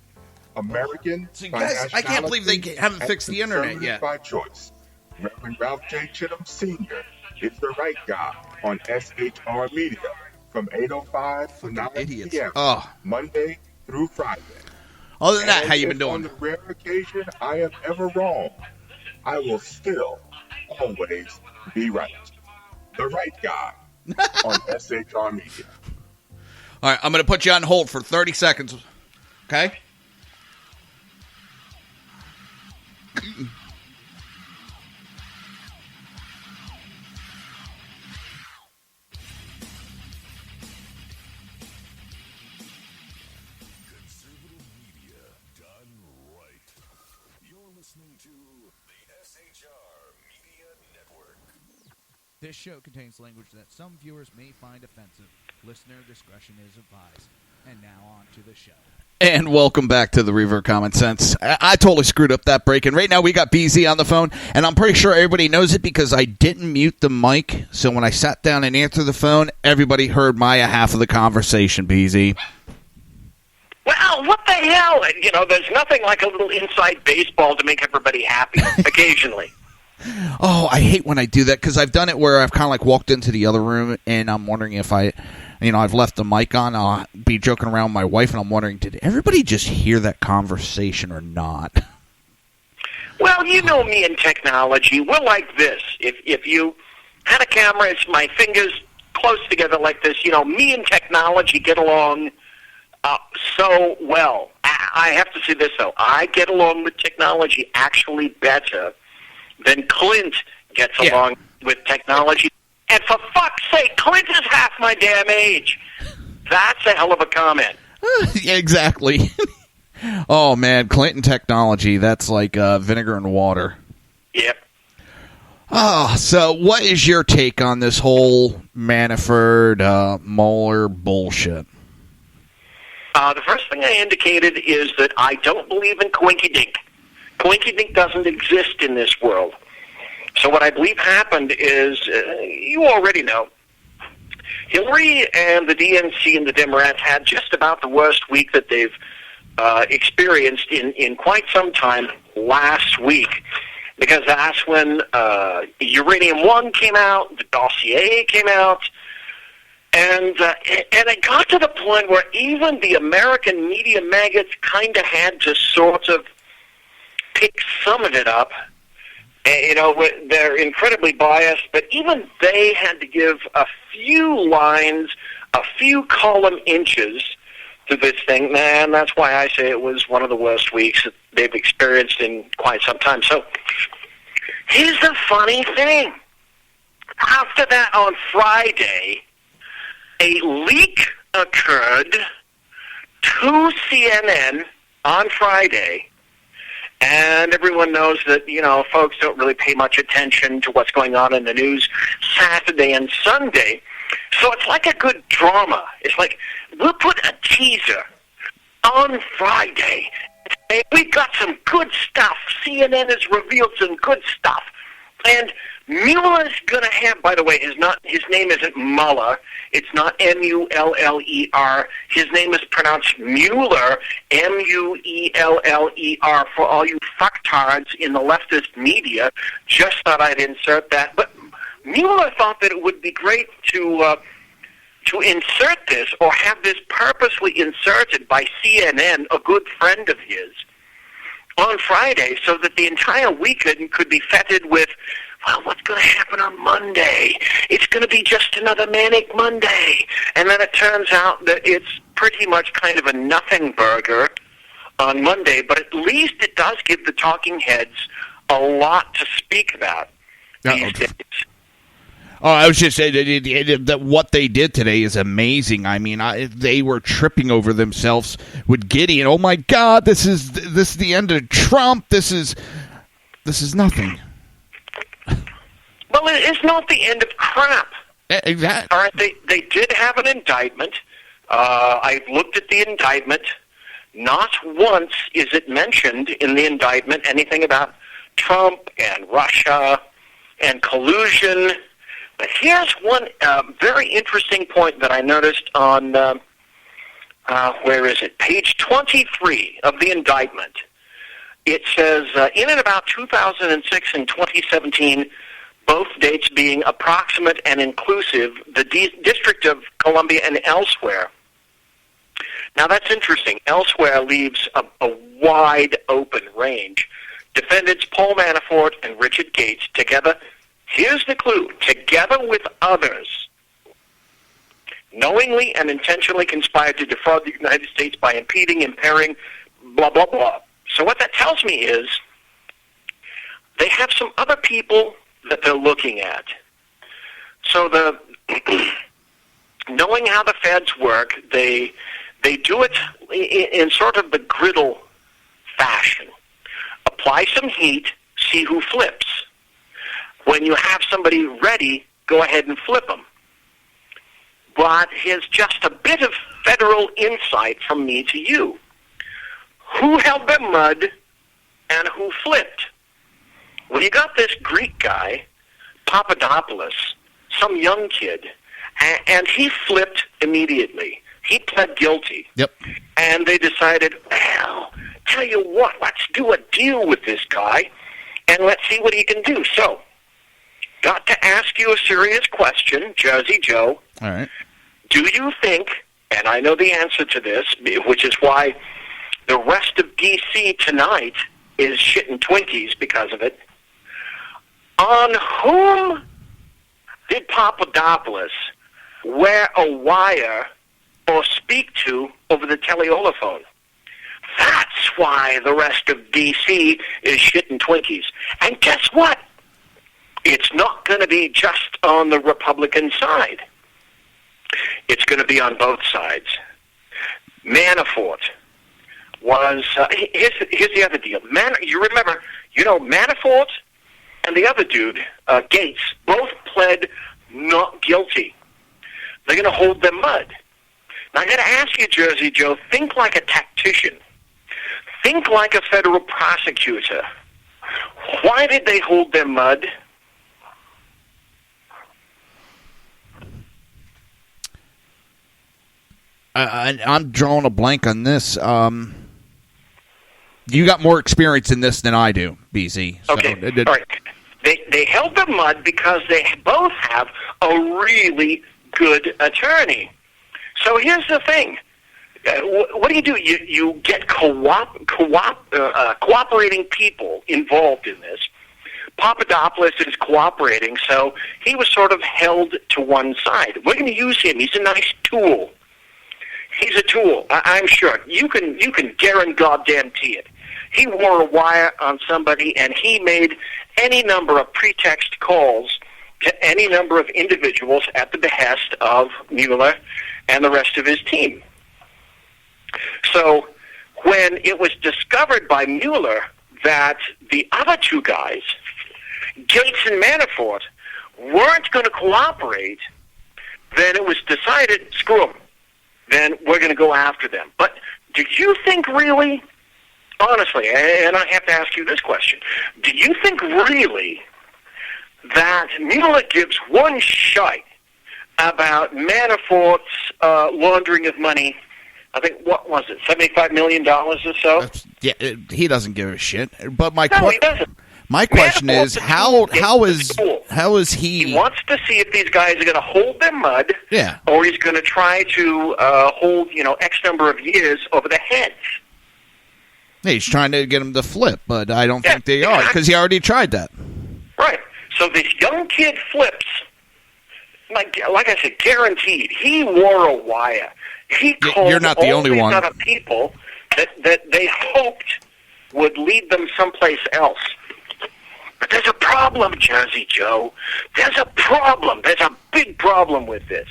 American See, by guys, nationality. I can't believe they haven't and fixed the internet conservative yet. By choice. Reverend Ralph J. Chittum Sr. is the right guy on SHR Media from 8:05 to 9 p.m. Oh. Monday through Friday. Other than that, And how you if been doing? On the rare occasion I am ever wrong, I will still always be right. The right guy on SHR Media. All right, I'm going to put you on hold for 30 seconds. Okay? Conservative media done right. You're listening to the SHR Media Network. This show contains language that some viewers may find offensive. Listener discretion is advised. And now on to the show. And welcome back to the Reaver of Common Sense. I totally screwed up that break, and right now we got BZ on the phone, and I'm pretty sure everybody knows it because I didn't mute the mic, so when I sat down and answered the phone, everybody heard my half of the conversation, BZ. Well, what the hell? You know, there's nothing like a little inside baseball to make everybody happy, occasionally. Oh, I hate when I do that because I've done it where I've kind of like walked into the other room and I'm wondering if I've left the mic on. I'll be joking around with my wife and I'm wondering, did everybody just hear that conversation or not? Well, you know me and technology. We're like this. If you had a camera, it's my fingers close together like this. You know, me and technology get along so well. I have to say this, though. I get along with technology actually better than Clint gets along with technology. And for fuck's sake, Clint is half my damn age. That's a hell of a comment. Yeah, exactly. Oh, man, Clint and technology, that's like vinegar and water. Yep. Oh, so what is your take on this whole Manafort, Mueller bullshit? The first thing I indicated is that I don't believe in coinkydink. Coinkydink doesn't exist in this world. So what I believe happened is, you already know, Hillary and the DNC and the Democrats had just about the worst week that they've experienced in quite some time last week. Because that's when Uranium One came out, the dossier came out, and it got to the point where even the American media maggots kind of had to sort of pick some of it up. You know, they're incredibly biased, but even they had to give a few lines, a few column inches to this thing, and that's why I say it was one of the worst weeks that they've experienced in quite some time. So here's the funny thing. After that, on Friday, a leak occurred to CNN on Friday. And everyone knows that, you know, folks don't really pay much attention to what's going on in the news Saturday and Sunday. So it's like a good drama. It's like, we'll put a teaser on Friday. And we've got some good stuff. CNN has revealed some good stuff. And Mueller's going to have, by the way, his name isn't Mueller. It's not M-U-L-L-E-R. His name is pronounced Mueller, M-U-E-L-L-E-R, for all you fucktards in the leftist media. Just thought I'd insert that. But Mueller thought that it would be great to insert this or have this purposely inserted by CNN, a good friend of his, on Friday so that the entire weekend could be fetid with, well, what's going to happen on Monday? It's going to be just another manic Monday. And then it turns out that it's pretty much kind of a nothing burger on Monday, but at least it does give the talking heads a lot to speak about these days. Oh, I was just saying that what they did today is amazing. I mean, they were tripping over themselves with Gideon. Oh my God, this is the end of Trump. This is nothing. Well, it's not the end of crap. Exactly. All right, they did have an indictment. I've looked at the indictment. Not once is it mentioned in the indictment anything about Trump and Russia and collusion. But here's one very interesting point that I noticed on, where is it? Page 23 of the indictment. It says, in and about 2006 and 2017, both dates being approximate and inclusive, the District of Columbia and elsewhere. Now that's interesting. Elsewhere leaves a wide open range. Defendants Paul Manafort and Richard Gates together, here's the clue, together with others, knowingly and intentionally conspired to defraud the United States by impeding, impairing, blah, blah, blah. So what that tells me is they have some other people that they're looking at. So the knowing how the feds work, they do it in sort of the griddle fashion. Apply some heat, see who flips. When you have somebody ready, go ahead and flip them. But here's just a bit of federal insight from me to you. Who held their mud and who flipped? Well, you got this Greek guy, Papadopoulos, some young kid, and he flipped immediately. He pled guilty. Yep. And they decided, well, tell you what, let's do a deal with this guy, and let's see what he can do. So, got to ask you a serious question, Jersey Joe. All right. Do you think, and I know the answer to this, which is why the rest of D.C. tonight is shitting Twinkies because of it, on whom did Papadopoulos wear a wire or speak to over the telephone? That's why the rest of D.C. is shitting Twinkies. And guess what? It's not going to be just on the Republican side. It's going to be on both sides. Manafort was, here's the other deal. You remember, Manafort and the other dude, Gates, both pled not guilty. They're going to hold their mud. Now, I got to ask you, Jersey Joe, think like a tactician. Think like a federal prosecutor. Why did they hold their mud? I'm drawing a blank on this. You got more experience in this than I do, BZ. So, okay, all right. They held their mud because they both have a really good attorney. So here's the thing. What do? You get cooperating people involved in this. Papadopoulos is cooperating, so he was sort of held to one side. We're going to use him. He's a nice tool. He's a tool. I'm sure. You can guarantee it. He wore a wire on somebody, and he made any number of pretext calls to any number of individuals at the behest of Mueller and the rest of his team. So when it was discovered by Mueller that the other two guys, Gates and Manafort, weren't going to cooperate, then it was decided, screw them. Then we're going to go after them. But do you think really, honestly, and I have to ask you this question, do you think really that Mueller gives one shite about Manafort's laundering of money? I think, what was it, $75 million or so? Yeah, he doesn't give a shit. But he doesn't. My question is, how is he? He wants to see if these guys are going to hold their mud, yeah, or he's going to try to hold X number of years over the heads. He's trying to get them to flip, but I don't think they are because he already tried that. Right. So this young kid flips. Like I said, guaranteed. He wore a wire. He called You're not the all only these one. other people that they hoped would lead them someplace else. But there's a problem, Jersey Joe. There's a problem. There's a big problem with this.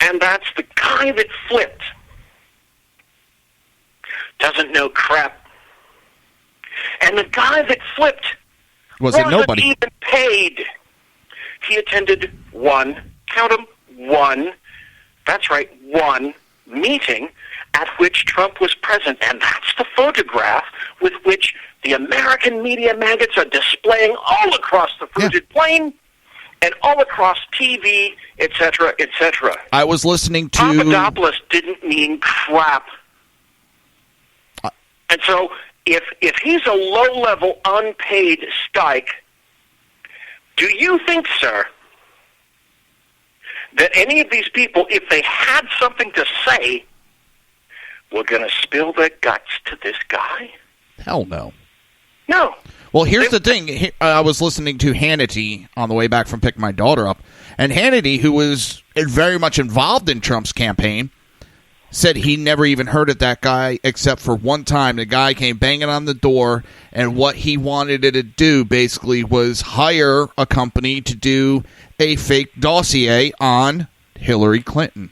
And that's the guy that flipped doesn't know crap. And the guy that flipped wasn't nobody even paid. He attended one meeting at which Trump was present. And that's the photograph with which the American media maggots are displaying all across the frigid plain and all across TV, etc., etc. I was listening to... Papadopoulos didn't mean crap. And so if he's a low-level, unpaid stike, do you think, sir, that any of these people, if they had something to say, were going to spill their guts to this guy? Hell no. No. Well, here's the thing. I was listening to Hannity on the way back from picking my daughter up, and Hannity, who was very much involved in Trump's campaign, said he never even heard of that guy except for one time. The guy came banging on the door, and what he wanted it to do basically was hire a company to do a fake dossier on Hillary Clinton.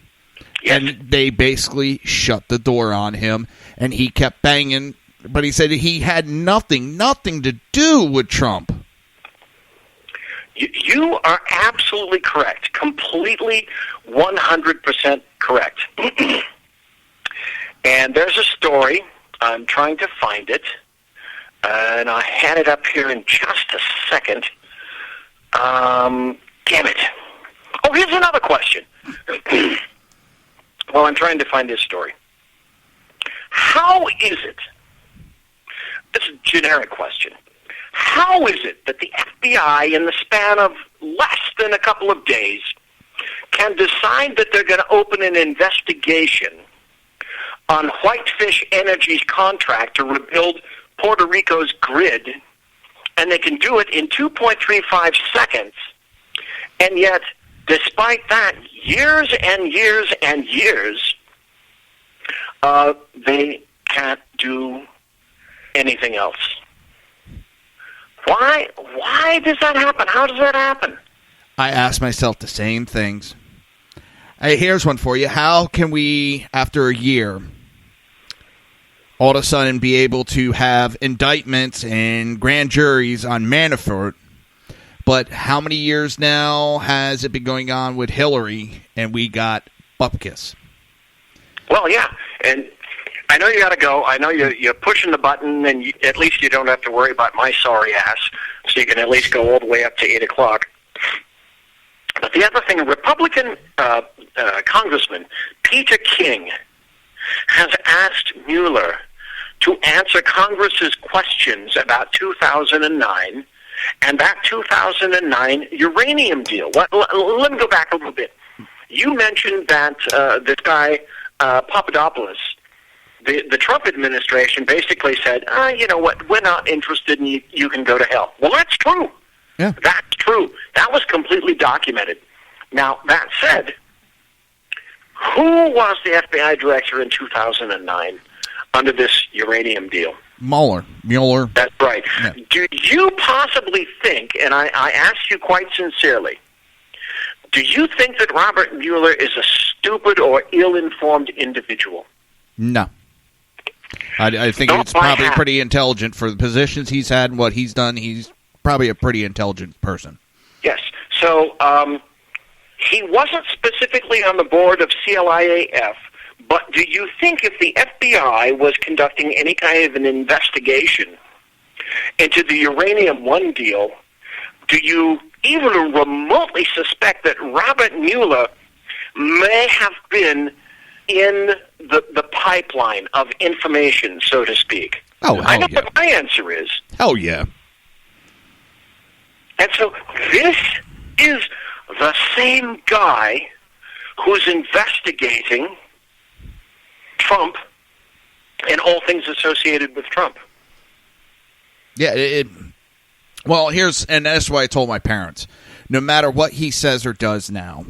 Yes. And they basically shut the door on him, and he kept banging. But he said he had nothing to do with Trump. You are absolutely correct. Completely 100% correct. And there's a story. I'm trying to find it. And I had it up here in just a second. Damn it. Oh, here's another question. Well, I'm trying to find this story. How is it? It's a generic question. How is it that the FBI, in the span of less than a couple of days, can decide that they're going to open an investigation on Whitefish Energy's contract to rebuild Puerto Rico's grid, and they can do it in 2.35 seconds, and yet, despite that, years and years and years, they can't do anything else? Why does that happen? How does that happen? I ask myself the same things. Hey, here's one for you. How can we, after a year, all of a sudden be able to have indictments and grand juries on Manafort, but how many years now has it been going on with Hillary, and we got Bupkis? Well, yeah, and I know you got to go. I know you're pushing the button, and at least you don't have to worry about my sorry ass, so you can at least go all the way up to 8 o'clock. But the other thing, Republican Congressman Peter King has asked Mueller to answer Congress's questions about 2009 and that 2009 uranium deal. Let me go back a little bit. You mentioned that this guy, Papadopoulos, the Trump administration basically said, you know what, we're not interested in you, you can go to hell. Well, that's true. Yeah. That's true. That was completely documented. Now, that said, who was the FBI director in 2009 under this uranium deal? Mueller. That's right. Yeah. Do you possibly think, and I ask you quite sincerely, do you think that Robert Mueller is a stupid or ill-informed individual? No. I think it's probably pretty intelligent for the positions he's had and what he's done. He's probably a pretty intelligent person. Yes. So he wasn't specifically on the board of CLIAF, but do you think if the FBI was conducting any kind of an investigation into the Uranium One deal, do you even remotely suspect that Robert Mueller may have been in the pipeline of information, so to speak? Oh, I know what my answer is. Oh, yeah. And so this is the same guy who's investigating Trump and all things associated with Trump. Yeah, well, and that's why I told my parents, no matter what he says or does now,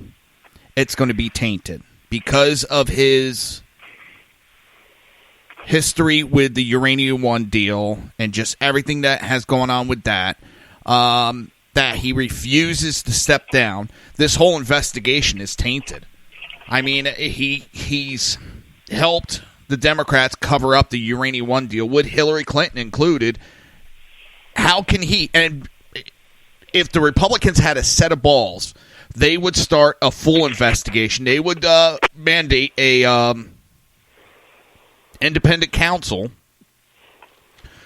it's going to be tainted because of his history with the Uranium One deal and just everything that has gone on with that, that he refuses to step down. This whole investigation is tainted. I mean, he's helped the Democrats cover up the Uranium One deal with Hillary Clinton included. How can he? And if the Republicans had a set of balls, they would start a full investigation. They would mandate a independent counsel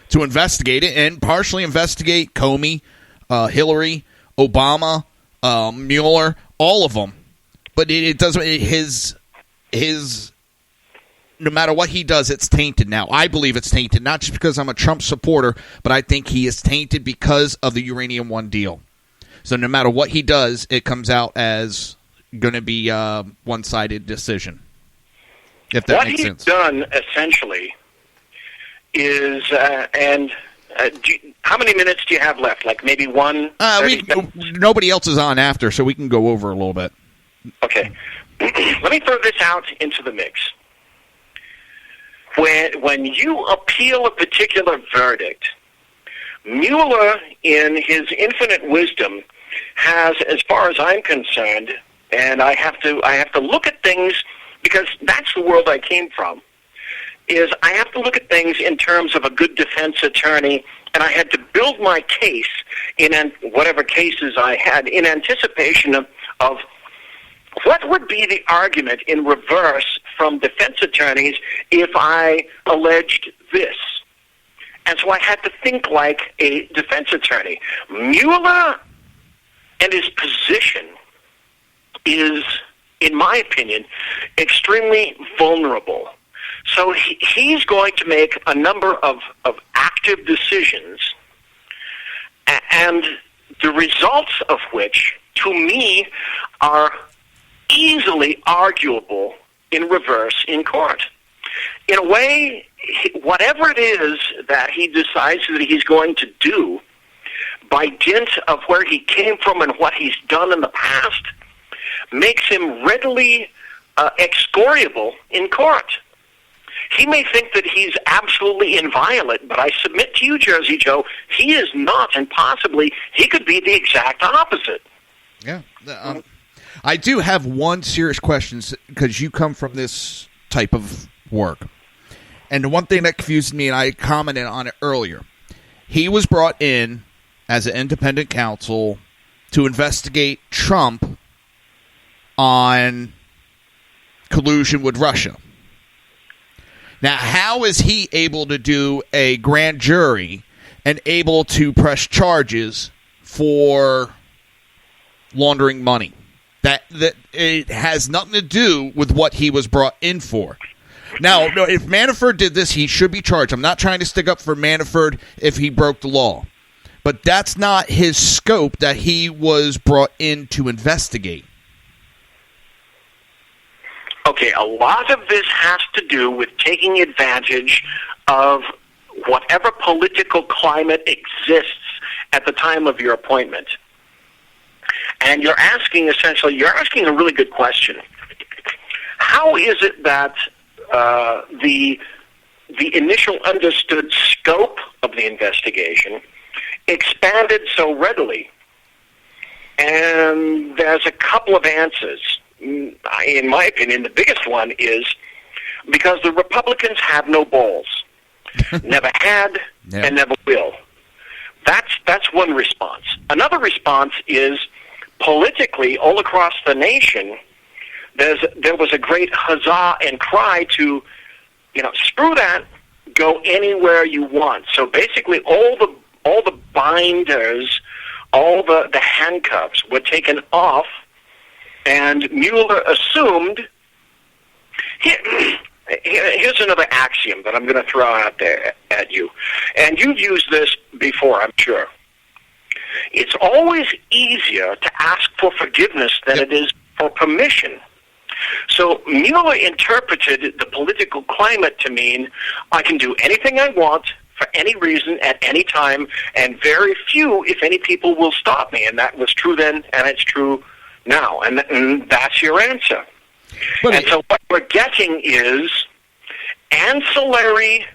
to investigate it and partially investigate Comey, Hillary, Obama, Mueller, all of them. But it doesn't. His no matter what he does, it's tainted now. I believe it's tainted, not just because I'm a Trump supporter, but I think he is tainted because of the Uranium One deal. So no matter what he does, it comes out as going to be a one-sided decision. If that makes sense. What he's done, essentially, is, how many minutes do you have left? Like maybe one? Nobody else is on after, so we can go over a little bit. Okay. Let me throw this out into the mix. When you appeal a particular verdict, Mueller, in his infinite wisdom, has, as far as I'm concerned, and I have to look at things because that's the world I came from, is I have to look at things in terms of a good defense attorney, and I had to build my case in whatever cases I had in anticipation of what would be the argument in reverse from defense attorneys if I alleged this? And so I had to think like a defense attorney. Mueller and his position is, in my opinion, extremely vulnerable. So he's going to make a number of active decisions, and the results of which, to me, are easily arguable in reverse in court. In a way, whatever it is that he decides that he's going to do, by dint of where he came from and what he's done in the past, makes him readily excoriable in court. He may think that he's absolutely inviolate, but I submit to you, Jersey Joe, he is not, and possibly he could be the exact opposite. Yeah. I do have one serious question, because you come from this type of work. And the one thing that confused me, and I commented on it earlier, he was brought in as an independent counsel to investigate Trump on collusion with Russia. Now, how is he able to do a grand jury and able to press charges for laundering money? That it has nothing to do with what he was brought in for. Now, if Manafort did this, he should be charged. I'm not trying to stick up for Manafort if he broke the law. But that's not his scope that he was brought in to investigate. Okay, a lot of this has to do with taking advantage of whatever political climate exists at the time of your appointment. And you're asking a really good question. How is it that the initial understood scope of the investigation expanded so readily? And there's a couple of answers. In my opinion, the biggest one is because the Republicans have no balls. Never had and never will. That's one response. Another response is politically, all across the nation, there was a great huzzah and cry to, screw that, go anywhere you want. So basically, all the binders, all the handcuffs were taken off, and Mueller assumed. Here's another axiom that I'm going to throw out there at you, and you've used this before, I'm sure. It's always easier to ask for forgiveness than it is for permission. So Mueller interpreted the political climate to mean I can do anything I want for any reason at any time, and very few, if any, people will stop me. And that was true then, and it's true now. And that's your answer. And so what we're getting is ancillary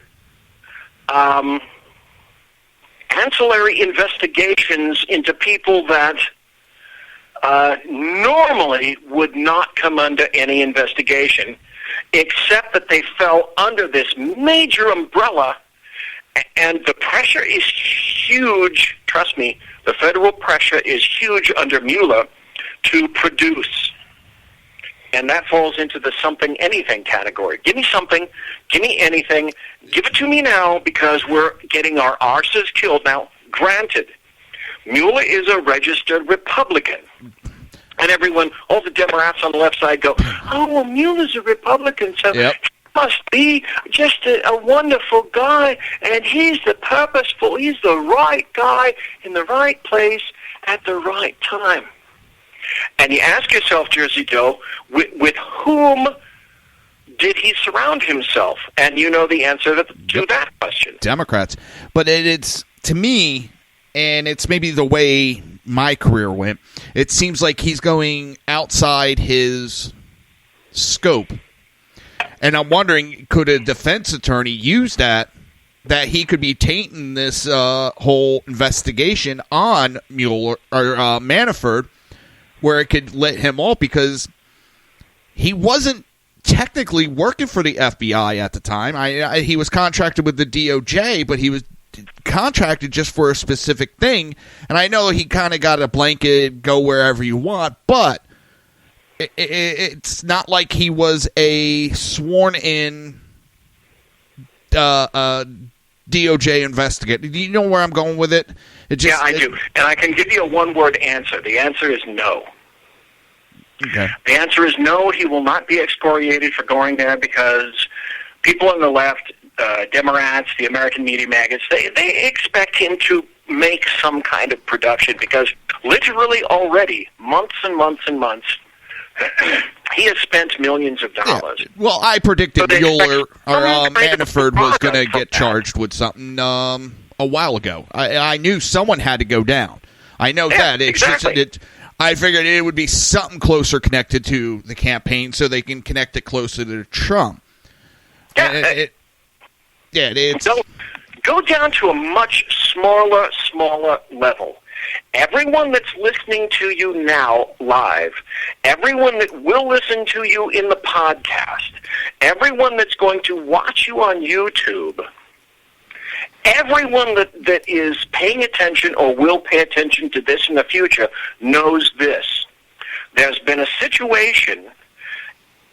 investigations into people that normally would not come under any investigation, except that they fell under this major umbrella, and the pressure is huge. Trust me, the federal pressure is huge under Mueller to produce. And that falls into the something anything category. Give me something, give me anything, give it to me now because we're getting our arses killed. Now, granted, Mueller is a registered Republican. And everyone, all the Democrats on the left side go, oh, well, Mueller's a Republican, so he must be just a wonderful guy, and he's the right guy in the right place at the right time. And you ask yourself, Jersey Joe, with whom did he surround himself? And you know the answer to that question. Democrats. But it's, to me, and it's maybe the way my career went, it seems like he's going outside his scope. And I'm wondering, could a defense attorney use that he could be tainting this whole investigation on Mueller or Manafort, where it could let him off because he wasn't technically working for the FBI at the time. He was contracted with the DOJ, but he was contracted just for a specific thing. And I know he kind of got a blanket, go wherever you want, but it's not like he was a sworn-in DOJ investigator. Do you know where I'm going with it? Yeah, I do. And I can give you a one-word answer. The answer is no. Okay. The answer is no, he will not be excoriated for going there because people on the left, Democrats, the American media maggots, they expect him to make some kind of production because literally already, months and months and months, he has spent millions of dollars. Yeah. Well, I predicted Mueller or Manafort was going to get charged with something a while ago. I knew someone had to go down. I know that. It's exactly. I figured it would be something closer connected to the campaign so they can connect it closer to Trump. Yeah, it's... Go down to a much smaller level. Everyone that's listening to you now live, everyone that will listen to you in the podcast, everyone that's going to watch you on YouTube, everyone that is paying attention or will pay attention to this in the future knows this. There's been a situation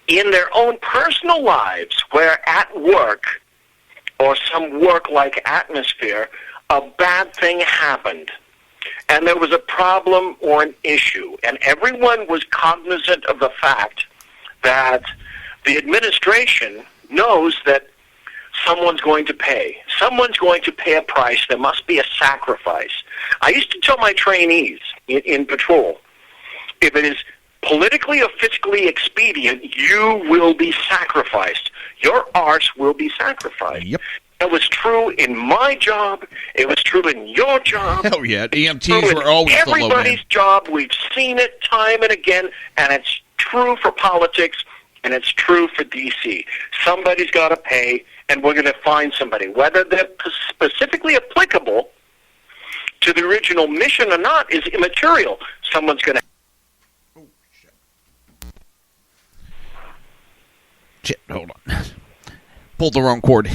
in their own personal lives where at work or some work-like atmosphere, a bad thing happened. And there was a problem or an issue. And everyone was cognizant of the fact that the administration knows that someone's going to pay. Someone's going to pay a price. There must be a sacrifice. I used to tell my trainees in patrol, if it is politically or fiscally expedient, you will be sacrificed. Your arse will be sacrificed. Yep. It was true in my job. It was true in your job. Hell yeah. EMTs were always the low man. Everybody's job. We've seen it time and again, and it's true for politics, and it's true for D.C. Somebody's got to pay, and we're going to find somebody. Whether they're specifically applicable to the original mission or not is immaterial. Someone's going to... Shit, hold on. Pulled the wrong cord.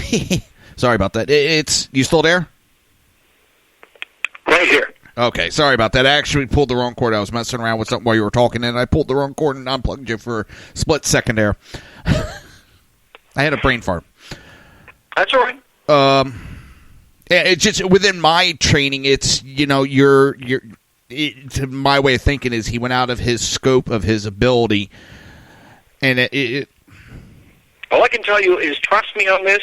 Sorry about that. You still there? Right here. Okay, sorry about that. I actually pulled the wrong cord. I was messing around with something while you were talking, and I pulled the wrong cord and unplugged you for a split second there. I had a brain fart. That's all right. It's just within my training. It's my way of thinking is he went out of his scope of his ability, and all I can tell you is trust me on this.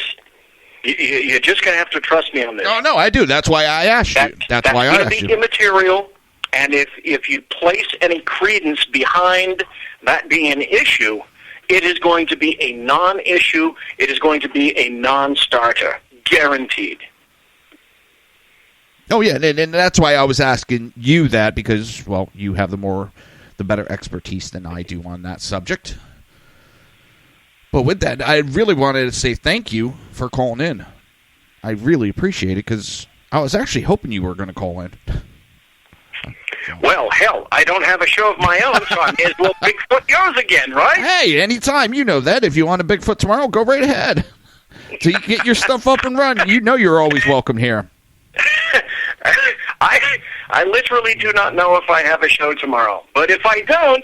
You're just going to have to trust me on this. No, I do. That's why I asked you. That's why I asked you. That's going to be immaterial, and if you place any credence behind that being an issue, it is going to be a non-issue. It is going to be a non-starter, guaranteed. Oh, yeah, and that's why I was asking you that, because, well, you have the better expertise than I do on that subject. But with that, I really wanted to say thank you for calling in. I really appreciate it, because I was actually hoping you were going to call in. Well, hell, I don't have a show of my own, so I may as well Bigfoot yours again, right? Hey, anytime. You know that. If you want a Bigfoot tomorrow, go right ahead. So you get your stuff up and running. You know you're always welcome here. I literally do not know if I have a show tomorrow. But if I don't,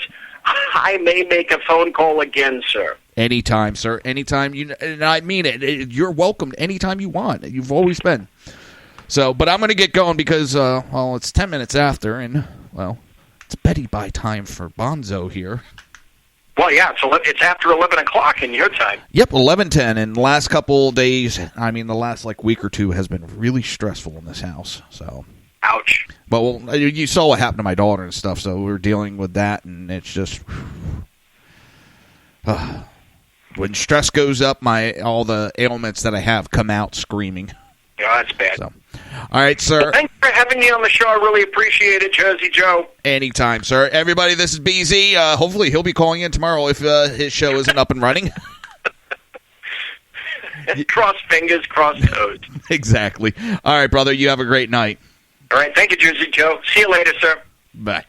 I may make a phone call again, sir. Anytime, sir. Anytime. And I mean it. You're welcome anytime you want. You've always been. So, but I'm going to get going because, it's 10 minutes after, and, it's Betty Bye time for Bonzo here. Well, yeah, it's after 11 o'clock in your time. Yep, 11:10. And the last couple days, the last week or two has been really stressful in this house. So, ouch. But you saw what happened to my daughter and stuff, so we're dealing with that, and it's just when stress goes up, all the ailments that I have come out screaming. Yeah, that's bad. So, all right, sir. Well, thanks for having me on the show. I really appreciate it, Jersey Joe. Anytime, sir. Everybody, this is BZ. Hopefully he'll be calling in tomorrow if his show isn't up and running. Cross fingers, cross toes. Exactly. All right, brother, you have a great night. All right, thank you, Jersey Joe. See you later, sir. Bye.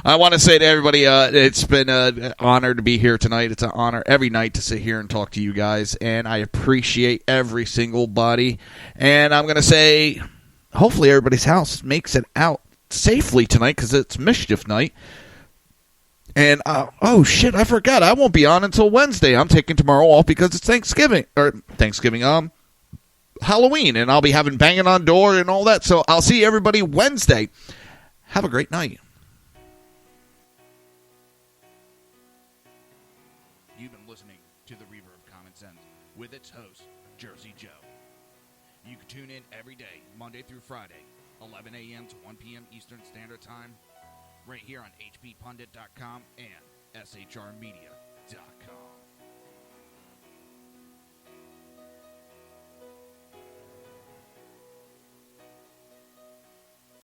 I want to say to everybody, it's been an honor to be here tonight. It's an honor every night to sit here and talk to you guys, and I appreciate every single body. And I'm going to say, hopefully everybody's house makes it out safely tonight because it's mischief night. And, oh, shit, I forgot. I won't be on until Wednesday. I'm taking tomorrow off because it's Halloween, and I'll be having banging on door and all that. So I'll see everybody Wednesday. Have a great night. You've been listening to the Reaver of Common Sense with its host, Jersey Joe. You can tune in every day, Monday through Friday, 11 a.m. to 1 p.m. Eastern Standard Time, right here on hppundit.com and shrmedia.com.